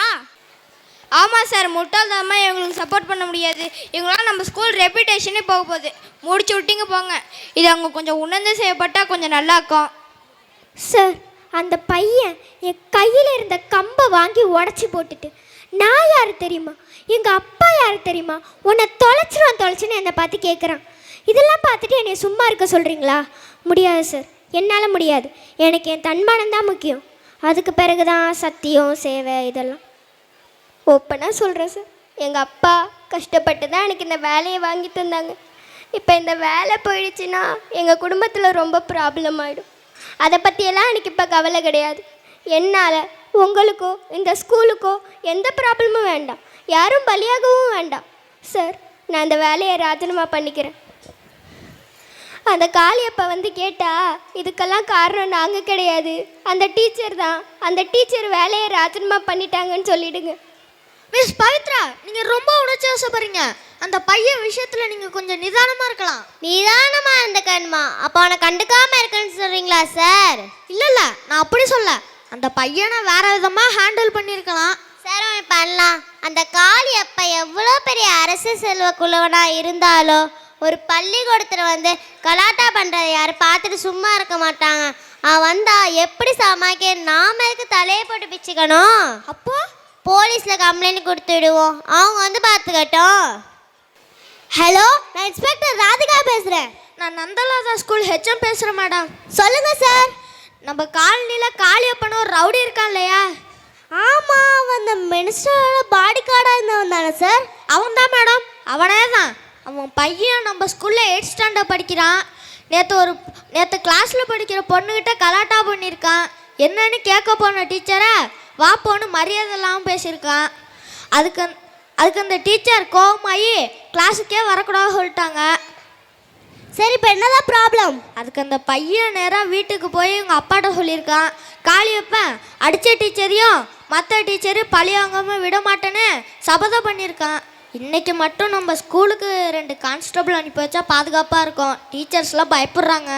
ஆமாம் சார், முட்டாள்தனமாக இவங்களுக்கு சப்போர்ட் பண்ண முடியாது. இவங்களாம் நம்ம ஸ்கூல் ரெப்யூட்டேஷனே போக போகுது. முடிச்சு விட்டிங்க போங்க. இது அவங்க கொஞ்சம் உணர்ந்து செய்யப்பட்டால் கொஞ்சம் நல்லா இருக்கும். சார், அந்த பையன் என் கையில் இருந்த கம்பை வாங்கி உடச்சி போட்டுட்டு நான் யார் தெரியுமா, எங்கள் அப்பா யார் தெரியுமா, உன்னை தொலைச்சின்னு என்னை பார்த்து கேட்குறான். இதெல்லாம் பார்த்துட்டு என்னை சும்மா இருக்க சொல்கிறீங்களா? முடியாது சார், என்னால் முடியாது. எனக்கு என் தன்மானம் தான் முக்கியம். அதுக்கு பிறகு தான் சத்தியம், சேவை இதெல்லாம். ஓப்பனாக சொல்கிறேன் சார், எங்கள் அப்பா கஷ்டப்பட்டு தான் எனக்கு இந்த வேலையை வாங்கி தந்தாங்க. இப்போ இந்த வேலை போயிடுச்சுன்னா எங்கள் குடும்பத்தில் ரொம்ப ப்ராப்ளம் ஆகிடும். அதை பற்றியெல்லாம் எனக்கு இப்போ கவலை கிடையாது. என்னால் உங்களுக்கோ இந்த ஸ்கூலுக்கோ எந்த ப்ராப்ளமும் வேண்டாம், யாரும் பலியாகவும் வேண்டாம். சார், நான் அந்த வேலையை ராஜினாமா பண்ணிக்கிறேன். அந்த காளியப்பா வந்து கேட்டால் இதுக்கெல்லாம் காரணம் நாங்கள் கிடையாது, அந்த டீச்சர் தான். அந்த டீச்சர் வேலையை ராஜினாமா பண்ணிட்டாங்கன்னு சொல்லிடுங்க. மிஸ் பவித்ரா, நீங்கள் ரொம்ப உணர்ச்சி வசப்படுறீங்க. அந்த பையன் விஷயத்தில் நீங்கள் கொஞ்சம் நிதானமாக இருக்கலாம். நிதானமாக இருந்துக்கணுமா? அப்போ அவனை கண்டுக்காமல் இருக்குன்னு சொல்கிறீங்களா சார்? இல்லை, நான் அப்படி சொல்ல. அந்த பையனை வேற விதமாக ஹேண்டில் பண்ணியிருக்கலாம் சார். அவன் பண்ணலாம். அந்த காளியப்பா எவ்வளோ பெரிய அரசு செல்வக்குள்ளவனாக இருந்தாலும் ஒரு பள்ளிக்கூடத்தில் வந்து கலாட்டா பண்ணுறதை யாரும் பார்த்துட்டு சும்மா இருக்க மாட்டாங்க. அவன் வந்தா எப்படி சமாளிக்க நாம இருக்கு தலையை போட்டு பிச்சுக்கணும். அப்போ போலீஸில் கம்ப்ளைண்ட் கொடுத்துடுவோம், அவங்க வந்து பார்த்துக்கட்டும். ஹலோ, நான் இன்ஸ்பெக்டர் ராதிகா பேசுகிறேன். நான் நந்தலாதா ஸ்கூல் ஹெச்எம் பேசுகிறேன் மேடம். சொல்லுங்கள் சார். நம்ம காலனியில் காளியப்பன் ஒரு ரவுடி இருக்கான் இல்லையா? ஆமாம், அவன் அந்த மினிஸ்டரோட பாடி கார்டாக இருந்தவன் தானே சார்? அவன் தான் மேடம், அவனே தான். அவன் பையன் நம்ம ஸ்கூலில் 8th ஸ்டாண்டர்ட் படிக்கிறான். நேற்று கிளாஸில் படிக்கிற பொண்ணுக்கிட்ட கலாட்டா பண்ணியிருக்கான். என்னன்னு கேட்க போன டீச்சரை வா போன்னு மரியாதை இல்லாமல் பேசியிருக்கான். அதுக்கு அந்த டீச்சர் கோவமாகி கிளாஸுக்கே வரக்கூடாது சொல்லிட்டாங்க. சரி, இப்போ என்னதான் ப்ராப்ளம்? அதுக்கு அந்த பையன் நேராக வீட்டுக்கு போய் எங்கள் அப்பாட்ட சொல்லியிருக்கான். காளியப்பன் அடித்த டீச்சரையும் மற்ற டீச்சரையும் பழி வாங்காமல் விட மாட்டேன்னு சபதம் பண்ணியிருக்கான். இன்றைக்கி மட்டும் நம்ம ஸ்கூலுக்கு 2 கான்ஸ்டபிள் அனுப்பி வச்சா பாதுகாப்பாக இருக்கும். டீச்சர்ஸ்லாம் பயப்படுறாங்க.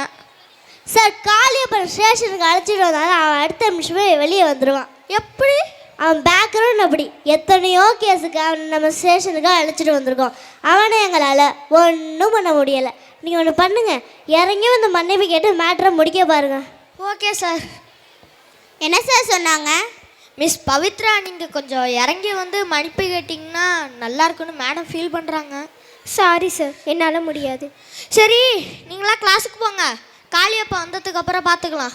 சார், காளியப்பன் ஸ்டேஷனுக்கு அழைச்சிட்டு வந்தாலும் அவன் அடுத்த நிமிஷமே வெளியே வந்துடுவான். எப்படி? அவன் பேக்ரவுண்ட் அப்படி. எத்தனையோ கேஸுக்கு அவன் நம்ம ஸ்டேஷனுக்கு அழைச்சிட்டு வந்திருக்கோம். அவனை எங்களால் ஒன்றும் பண்ண முடியலை. நீங்கள் ஒன்று பண்ணுங்கள், இறங்கி வந்து மன்னிப்பு கேட்டு மேட்ரை முடிக்க பாருங்க. Okay sir. என்ன சார் சொன்னாங்க? மிஸ் பவித்ரா, நீங்கள் கொஞ்சம் இறங்கி வந்து மன்னிப்பு கேட்டிங்கன்னா நல்லா இருக்குன்னு மேடம் ஃபீல் பண்ணுறாங்க. சாரி சார், என்னால் முடியாது. சரி, நீங்களா கிளாஸுக்கு போங்க. காளியப்பா வந்ததுக்கப்புறம் பார்த்துக்கலாம்.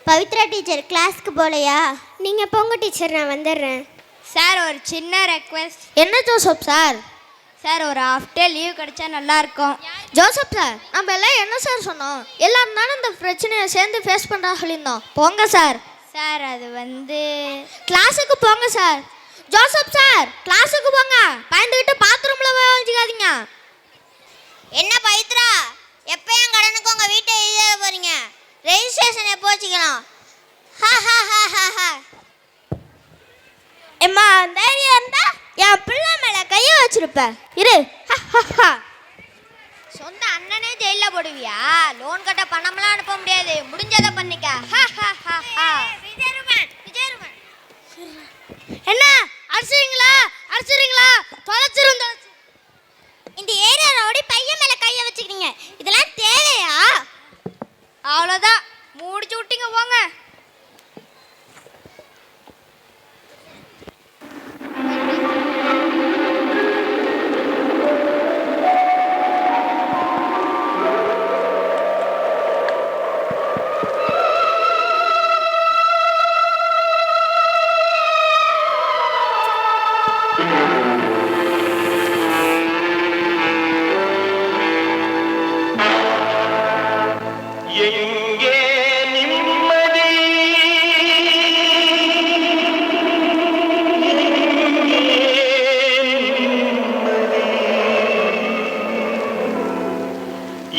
பவித்ரா டீச்சர் கிளாஸ்க்கு போகலையா? நீங்கள் போங்க டீச்சர், நான் வந்துடுறேன். சார், ஒரு சின்ன ரெக்வெஸ்ட். என்ன ஜோசப் சார்? சார், ஒரு ஹாஃப் டே லீவ் கிடைச்சா நல்லாயிருக்கும். ஜோசப் சார், நம்ம எல்லாம் என்ன சார் சொன்னோம்? எல்லாரும் தானே இந்த பிரச்சனையை சேர்ந்து ஃபேஸ் பண்ணுறா சொல்லியிருந்தோம். போங்க சார். சார், அது வந்து கிளாஸுக்கு போங்க சார். ஜோசப் சார், கிளாஸுக்கு போங்க. பயந்துக்கிட்டு பாத்ரூமில் போய் வச்சுக்காதீங்க. என்ன பவித்ரா, எப்போ என் கடனுக்கு உங்கள் வீட்டை எழுத போகிறீங்க? ரெஜிஸ்ட்ரேஷன் எப்போ வச்சுக்கலாம்? எம்மா, தைரியம் இருந்தா என் பிள்ளை மேலே கையை வச்சிருப்பேன். இரு. சொந்த அண்ணனே ஜெயிலில் போடுவியா? லோன் கட்ட பணம்லாம் அனுப்ப முடியாது, முடிஞ்சதை பண்ணிக்க. என்ன அடிச்சிருங்களா? தொலைச்சிரும். இந்த ஏரியா ரோடி பையன் மேலே கையை வச்சுக்கிறீங்க, இதெல்லாம் தேவையா? அவ்வளோதான், முடிச்சு விட்டீங்க போங்க.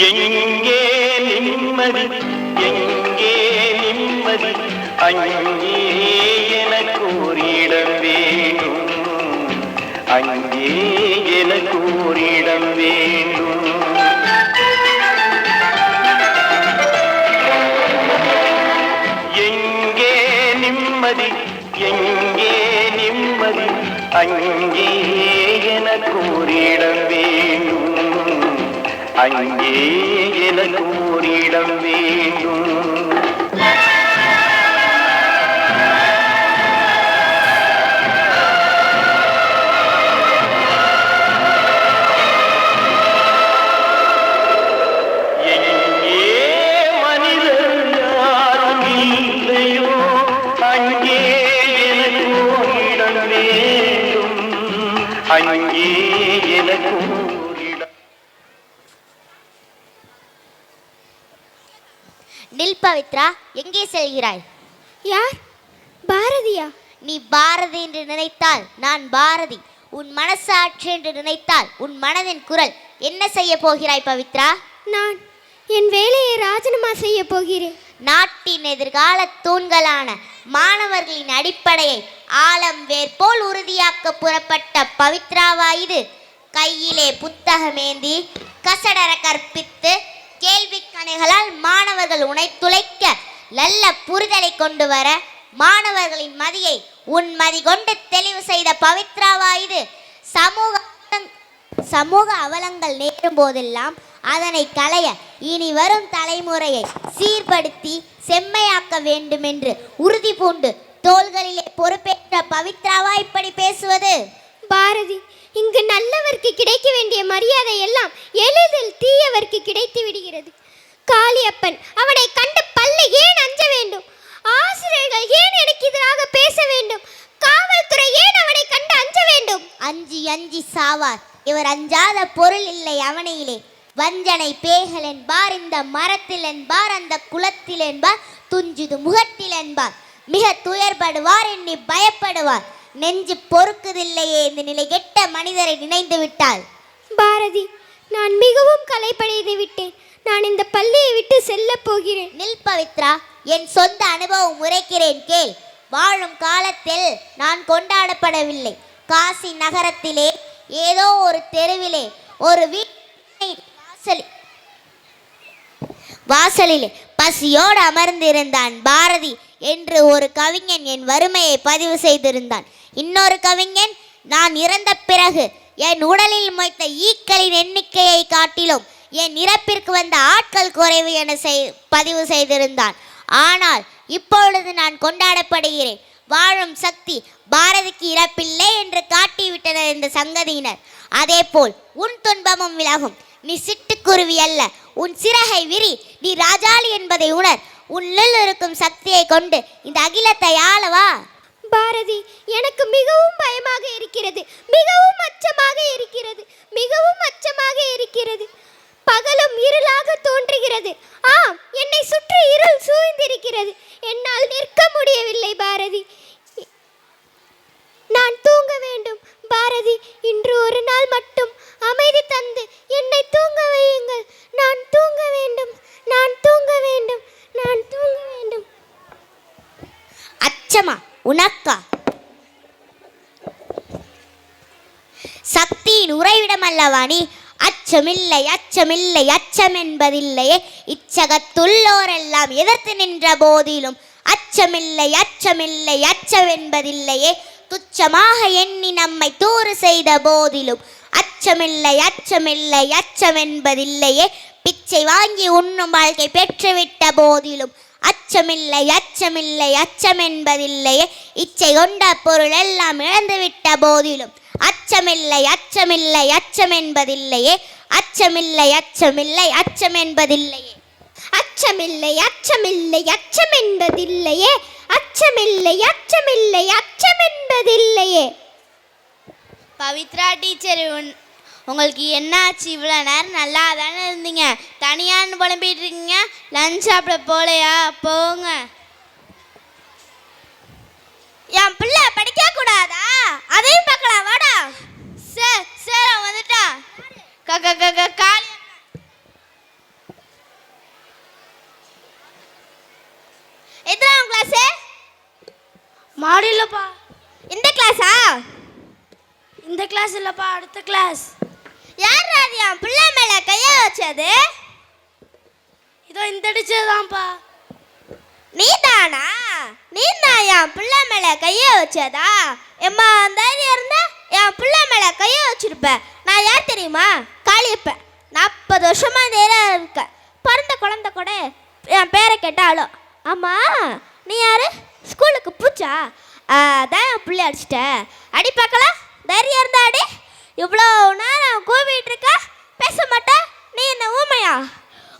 எங்கே நிம்மதி, எங்கே நிம்மதி, எங்கே நிம்மதி, அங்கே எனக்கு ஒரு இடம் வேண்டும், அங்கே எனக்கு ஒரு இடம் வேண்டும். எங்கே நிம்மதி, எங்கே நிம்மதி, அங்கே எனக்கு ஒரு இடம் வேண்டும், அங்கே எனக்கு ஒரு இடம் வேண்டும். நில் பவித்ரா, எங்கே செல்கிறாய்? யார்? பாரதியா? நீ பாரதி என்று நினைத்தால் நான் பாரதி, உன் மனசாட்சி என்று நினைத்தால் உன் மனதின் குரல். என்ன செய்ய போகிறாய் பவித்ரா? நான் என் வேலையை ராஜினாமா செய்ய போகிறேன். நாட்டின் எதிர்கால தூண்களான மாணவர்களின் அடிப்படையை ஆழம் வேர் போல் உறுதியாக்க புறப்பட்ட பவித்ராவா இது? கையிலே புத்தகமேந்தி கசடர கற்பித்து கேள்வி கணைகளால் மாணவர்கள் உனைத்துளைக்க நல்ல புரிதலை கொண்டு வர மாணவர்களின் மதியை உன் மதி கொண்டு தெளிவு செய்த பவித்ராவா இது? சமூக அவலங்கள் நேரும் போதெல்லாம் அதனை களைய இனி வரும் தலைமுறையை சீர்படுத்தி செம்மையாக்க வேண்டும் என்று உறுதி பூண்டு தோள்களிலே பொறுப்பேற்ற பவித்ராவா இப்படி பேசுவது? பாரதி, இங்கு நல்லவர்க்கு கிடைக்க வேண்டிய மரியாதை எல்லாம் எளிதில் தீயவர்க்கு கிடைத்து விடுகிறது. காளியப்பன் அவனை கண்டு பல்ல ஏன் அஞ்ச வேண்டும்? ஆசிரியர்கள் ஏன் எனக்கு எதிராக பேச வேண்டும்? காவல்துறை ஏன் அவனை கண்டு அஞ்ச வேண்டும்? அஞ்சி அஞ்சி சாவார். இவர் அஞ்சாத பொருள் இல்லை அவனையிலே. வஞ்சனை பேய்கள் என்பார், இந்த மரத்தில் என்பார், அந்த குளத்தில் என்பார், துஞ்சுது முகத்தில் என்பார். மிக துயர்படுவார், எண்ணி பயப்படுவார். நெஞ்சு பொறுக்குதில்லையே இந்த நிலை கெட்ட மனிதரை நினைந்து விட்டாள். பாரதி, நான் மிகவும் களைப்படைந்து விட்டேன். நான் இந்த பள்ளியை விட்டு செல்ல போகிறேன். நில் பவித்ரா, என் சொந்த அனுபவம் உரைக்கிறேன் கேள். வாழும் காலத்தில் நான் கொண்டாடப்படவில்லை. காசி நகரத்திலே ஏதோ ஒரு தெருவிலே ஒரு வாசலிலே பசியோடு அமர்ந்திருந்தான் பாரதி என்று ஒரு கவிஞன் என் வறுமையை பதிவு செய்திருந்தான். இன்னொரு கவிஞன், நான் இறந்த பிறகு என் உடலில் மொய்த்த ஈக்களின் எண்ணிக்கையை காட்டிலும் என் இறப்பிற்கு வந்த ஆட்கள் குறைவு என பதிவு செய்திருந்தான். ஆனால் இப்பொழுது நான் கொண்டாடப்படுகிறேன். வாழும் சக்தி பாரதிக்கு இறப்பில்லை என்று காட்டிவிட்டனர் இந்த சங்கதியினர். அதே போல் உன் துன்பமும் விலகும். நீ சிட்டுக்குருவி அல்ல, உன் சிறகை விரி. நீ ராஜாளி என்பதை உணர். உள்ளில் இருக்கும் சக்தியை கொண்டு இந்த அகிலத்தை ஆளவா. பாரதி, எனக்கு மிகவும் பயமாக இருக்கிறது, மிகவும் அச்சமாக இருக்கிறது, மிகவும் அச்சமாக இருக்கிறது. பகலும் இருளாக தோன்றுகிறது. ஆம், என்னை சுற்றி இருள் சூழ்ந்திருக்கிறது. என்னால் நிற்க முடியவில்லை பாரதி. நான் தூங்க வேண்டும் பாரதி. இன்று ஒரு நாள் மட்டும் அமைதி தந்து என்னை தூங்க வையுங்கள். நான் தூங்க வேண்டும், நான் தூங்க வேண்டும், நான் தூங்க வேண்டும். அச்சமா உனக்கா? சக்தியின் உறைவிடம் அல்லவா நீ? அச்சமில்லை, அச்சமில்லை, அச்சம் என்பதில்லையே. இச்சகத்துள்ளோரெல்லாம் எதிர்த்து நின்ற போதிலும் அச்சமில்லை, அச்சமில்லை, அச்சம் என்பதில்லையே. துச்சமாக எண்ணி நம்மை தூறு செய்த போதிலும் அச்சமில்லை, அச்சமில்லை, அச்சம் என்பதில்லையே. பிச்சை வாங்கி உண்ணும் வாழ்க்கை பெற்றுவிட்ட போதிலும் அச்சமில்லை, அச்சமில்லை, அச்சம் என்பதில்லையே. இச்சை கொண்ட பொருள் எல்லாம் இழந்துவிட்ட போதிலும் அச்சமில்லை, அச்சமில்லை, அச்சம் என்பதில்லையே. அச்சமில்லை, அச்சமில்லை, அச்சம் என்பதில்லையே. அச்சமில்லை, அச்சமில்லை, அச்சம் என்பதில்லையே. அச்சமில்லை, அச்சமில்லை, அச்சம் என்பதில்லையே. பவித்ரா டீச்சர், உங்களுக்கு என்ன ஆச்சு? இவ்வளோ நேரம் நல்லா தானே இருந்தீங்க, தனியான்னு புலம்பிட்டு இருக்கீங்க. லஞ்ச் சாப்பிட போலையா? போங்க. என் பிள்ளை படிக்க கூடாதா? அதையும் பார்க்கலாம், வாடா. சார் சார், அவன் வந்துட்டா. காளி எத்தனாம் கிளாஸு? மாடியிலப்பா. இந்த கிளாஸா? இந்த கிளாஸ் இல்லப்பா, அடுத்த கிளாஸ். யார் அது என் பிள்ளை மேல கைய வச்சது? இதோ இந்த அடிச்சதுதான்ப்பா. நீதானா? நீதான் என் பிள்ளை மேல கைய வச்சதா? எம்மா தைரியம் இருந்தா என் பிள்ளை மேல கைய வச்சிருப்ப. நான் யார் தெரியுமா? காளியப்பன். 40 வருஷமா நேரம் இருக்க. பிறந்த குழந்தை கூட என் பேரை கேட்டாலும், ஆமா நீ யாரு? ஸ்கூலுக்கு பூச்சா? அதான் என் பிள்ளை அடிச்சிட்ட. அடி பார்க்கலாம், தைரியம் இருந்தா அடி. இவ்வளோ நேரம் கூப்பிட்டு இருக்க, பேச மாட்டேன். நீ என்ன ஊமையா?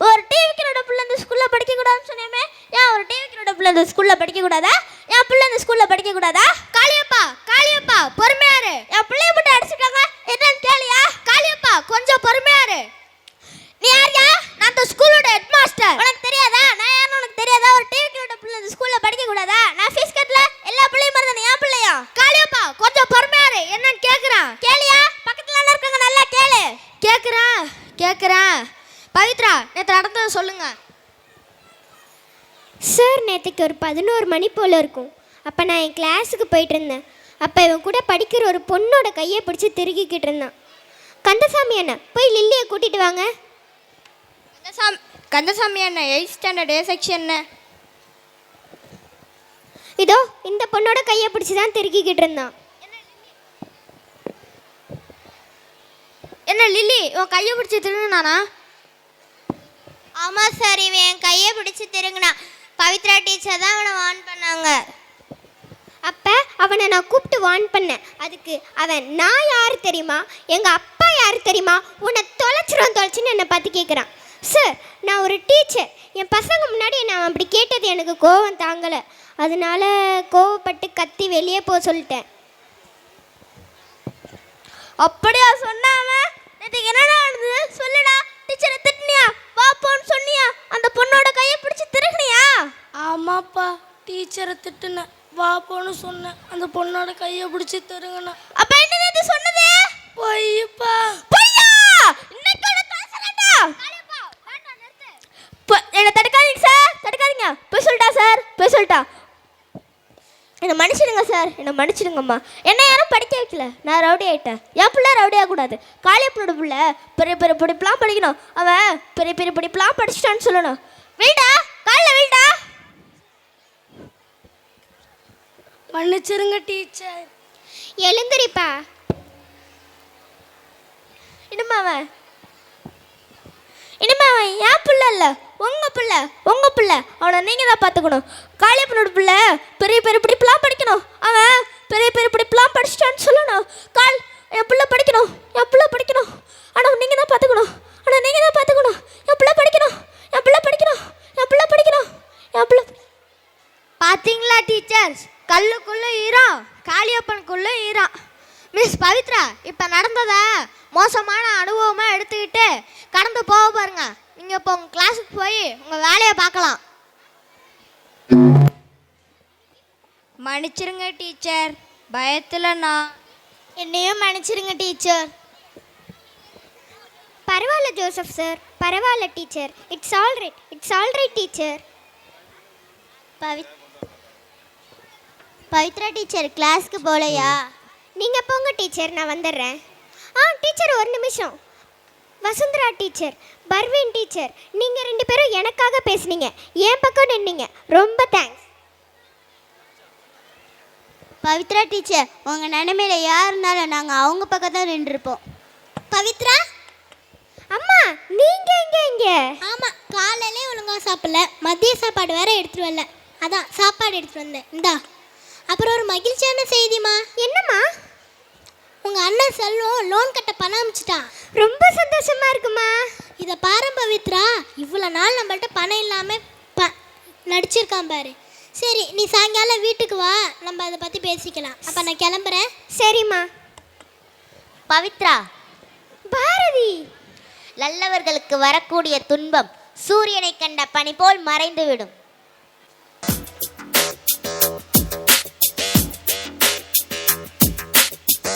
ஒரு டிவிக்கினோட பிள்ளை இந்த ஸ்கூலில் படிக்கக்கூடாதுன்னு சொன்னேமே, ஏன் ஒரு டிவிக்கினோட பிள்ளை இந்த ஸ்கூலில் படிக்கக்கூடாதா? என் பிள்ளை இந்த ஸ்கூலில் படிக்கக்கூடாதா? காளியப்பா, காளியப்பா பொறுமையாரு. என் பிள்ளைய மட்டும் அடிச்சுட்டாங்க, என்னன்னு கேளியா? காளியப்பா கொஞ்சம் பொறுமையாரு. நீ யாரியா? நான் இந்த ஸ்கூலோட ஹெட் மாஸ்டர். உனக்கு தெரியாதா? நான் யாருன்னு உனக்கு தெரியாதா? ஒரு டிவிக்கினோட பிள்ளை இந்த ஸ்கூலில் படிக்கக்கூடாதா? நான் ஃபீஸ் கட்டல, எல்லா பிள்ளையும் மறந்து என் பிள்ளையா? காளியப்பா கொஞ்சம் பொறுமையாரு. என்னன்னு கேட்குறான். கேளியா? பக்கத்துல இருக்காங்க, நல்லா கேளு. கேட்குறேன். பவித்ரா, நேற்று நடந்ததை சொல்லுங்க. சார், நேற்றுக்கு ஒரு 11 மணி போல் இருக்கும். அப்போ நான் என் கிளாஸுக்கு போயிட்டு இருந்தேன். அப்போ இவன் கூட படிக்கிற ஒரு பொண்ணோட கையை பிடிச்சி திருக்கிக்கிட்டு இருந்தான். கந்தசாமி அண்ணா, போய் லில்லியை கூட்டிகிட்டு வாங்க. கந்தசாமி அண்ணா 8th ஸ்டாண்டர்ட் A செக்ஷன். இதோ இந்த பொண்ணோட கையை பிடிச்சி தான் திருக்கிக்கிட்டு இருந்தான். என்ன லில்லி, உன் கையை பிடிச்சி திருங்கினானா? ஆமாம் சார், இவன் என் கையை பிடிச்சி திருங்கினான். பவித்ரா டீச்சர் தான் அவனை வார்ன் பண்ணாங்க. அப்போ அவனை நான் கூப்பிட்டு வார்ன் பண்ணேன். அதுக்கு அவன் நான் யார் தெரியுமா, எங்கள் அப்பா யார் தெரியுமா, உன்னை தொலைச்சின்னு என்னை பார்த்து கேட்குறான். சார், நான் ஒரு டீச்சர், என் பசங்க முன்னாடி என்னை அவன் அப்படி கேட்டது எனக்கு கோவம் தாங்கலை. அதனால கோவப்பட்டு கத்தி வெளியே போக சொல்லிட்டேன். அப்படியா சொன்னாம? நேற்றுக்கு என்னடா நடந்தது சொல்லுடா. டீச்சரை திட்டினியா, வா போன்னு சொன்னியா, அந்த பொண்ணோட கையை பிடிச்சி திருகுனியா? ஆமாப்பா, டீச்சரை திட்டுனேன், வா போன்னு சொன்னேன், அந்த பொண்ணோட கையை பிடிச்சி திருகுனேன். அப்ப என்ன நேத்து சொன்னது? பொய்ப்பா. பொய்யா? இன்னைக்கு பேசலடா. என்ன தடுக்காதீங்க சார், தடுக்காதீங்க. போய் சொல்லிட்டா சார், போய் சொல்லிட்டா. என்னை மன்னிச்சிடுங்க சார், என்னை மன்னிச்சிடுங்கம்மா. என்ன யாரும் படிக்க வைக்கல, நான் ரவுடி ஆகிட்டேன். என் பிள்ளை ரவுடி ஆகக்கூடாது. காளியப்பனோட பிள்ளை பெரிய பெரிய படிப்புலாம் படிக்கணும், அவன் பெரிய பெரிய படிப்புலாம் படிச்சிட்டான்னு சொல்லணும். வீடா காலைல வீடா. மன்னிச்சிருங்க டீச்சர். எழுந்திரிப்பா. இனிமே அவன் என் பிள்ளை இல்லை, உங்கள் பிள்ளை, உங்கள் பிள்ளை. அவனை நீங்கள் தான் பார்த்துக்கணும். காளியப்பனோட பிள்ளை பெரிய பெரிய படிப்புலாம் படிக்கணும், அவன் பெரிய பெரிய படிப்புலாம் படிச்சிட்டான்னு சொல்லணும். என் பிள்ளை படிக்கணும், என் பிள்ளை படிக்கணும், ஆனால் நீங்கள் தான் பார்த்துக்கணும், ஆனால் நீங்கள் தான் பார்த்துக்கணும். என் பிள்ளை படிக்கணும், என் பிள்ளை படிக்கணும், என் பிள்ளை படிக்கணும், என் பிள்ளை. பார்த்தீங்களா டீச்சர்ஸ், கல்லுக்குள்ளே ஈரம், காளியப்பனுக்குள்ளே ஈரம். மிஸ் பவித்ரா, இப்போ நடந்ததை மோசமான அனுபவமாக எடுத்துக்கிட்டு கடந்து போக பாருங்க. நீங்கள் இப்போ உங்கள் கிளாஸுக்கு போய் உங்கள் வேலையை பார்க்கலாம். மன்னிச்சிருங்க டீச்சர், பயத்தில் நான். என்னையும் மன்னிச்சிருங்க டீச்சர். பரவாயில்ல ஜோசப் சார், பரவாயில்ல teacher. It's all right, it's all right teacher. Pavithra teacher கிளாஸ்க்கு போகலையா? நீங்கள் போங்க டீச்சர், நான் வந்துடுறேன். டீச்சர் ஒரு நிமிஷம். வசுந்தரா டீச்சர், பர்வீன் டீச்சர், நீங்கள் 2 பேரும் எனக்காக பேசுனீங்க, என் பக்கம் நின்னீங்க, ரொம்ப தேங்க்ஸ். பவித்ரா டீச்சர், உங்கள் நிலைமையில யார் இருந்தாலும் நாங்கள் அவங்க பக்கம் தான் நின்றுருப்போம். பவித்ரா அம்மா, நீங்கள் எங்கே? ஆமாம், காலையிலே ஒழுங்காக சாப்பிடல, மதிய சாப்பாடு வேற எடுத்துகிட்டு வரல, அதான் சாப்பாடு எடுத்துகிட்டு வந்தேன். இந்தா. அப்புறம் ஒரு மகிழ்ச்சியான செய்திமா. என்னம்மா? உங்கள் அண்ணன் செல்வம் லோன் கட்ட பணம் அனுப்பிச்சிட்டான். ரொம்ப சந்தோஷமா இருக்குமா. இதை பாரு பவித்ரா, இவ்வளோ நாள் நம்மள்ட்ட பணம் இல்லாமல் நடிச்சிருக்கான் பாரு. சரி, நீ சாயங்காலம் வீட்டுக்கு வா, நம்ம அதை பற்றி பேசிக்கலாம். அப்போ நான் கிளம்புறேன். சரிம்மா. பவித்ரா, பாரதி, நல்லவர்களுக்கு வரக்கூடிய துன்பம் சூரியனை கண்ட பனி போல் மறைந்துவிடும்.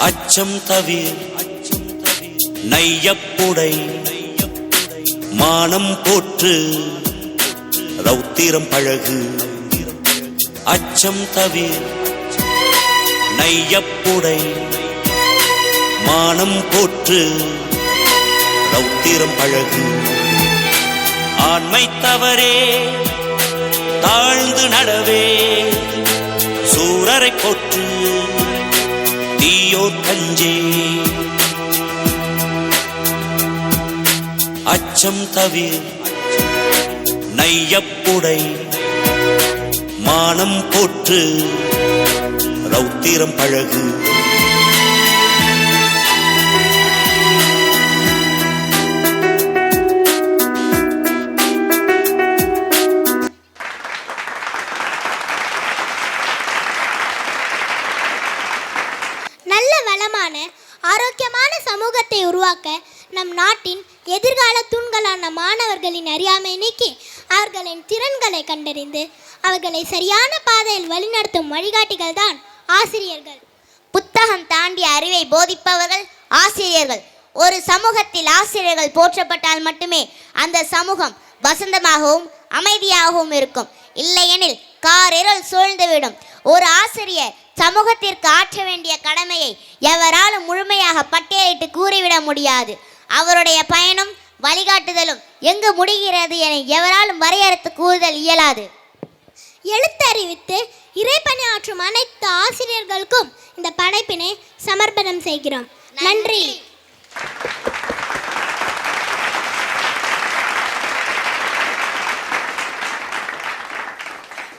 அச்சம் தவிர் நையப்புடை மானம் போற்று ரௌத்திரம் பழகு. அச்சம் தவிர் நையப்புடை மானம் போற்று ரௌத்திரம் பழகு. ஆண்மை தவறே தாழ்ந்து நடவே சூரரை போற்று தீயோர் கஞ்சே. அச்சம் தவிர் நையப்புடை மானம் போற்று ரௌத்திரம் பழகு. ஆரோக்கியமான சமூகத்தை உருவாக்க நம் நாட்டின் எதிர்கால தூண்களான மாணவர்களின் அறியாமை நீக்கி அவர்களின் திறன்களை கண்டறிந்து அவர்களை சரியான பாதையில் வழிநடத்தும் வழிகாட்டிகள் தான் ஆசிரியர்கள். புத்தகம் தாண்டிய அறிவை போதிப்பவர்கள் ஆசிரியர்கள். ஒரு சமூகத்தில் ஆசிரியர்கள் போற்றப்பட்டால் மட்டுமே அந்த சமூகம் வசந்தமாகவும் அமைதியாகவும் இருக்கும். இல்லையெனில் காரிருள் சூழ்ந்துவிடும். ஒரு ஆசிரியர் சமூகத்திற்கு ஆற்ற வேண்டிய கடமையை எவராலும் முழுமையாக பட்டியலிட்டு கூறிவிட முடியாது. அவருடைய பயனும் வழிகாட்டுதலும் எங்கு முடிகிறது என எவராலும் வரையறுத்து கூறுதல் இயலாது. எழுத்தறிவித்து இறைப்பணி ஆற்றும் அனைத்து ஆசிரியர்களுக்கும் இந்த படைப்பினை சமர்ப்பணம் செய்கிறோம். நன்றி.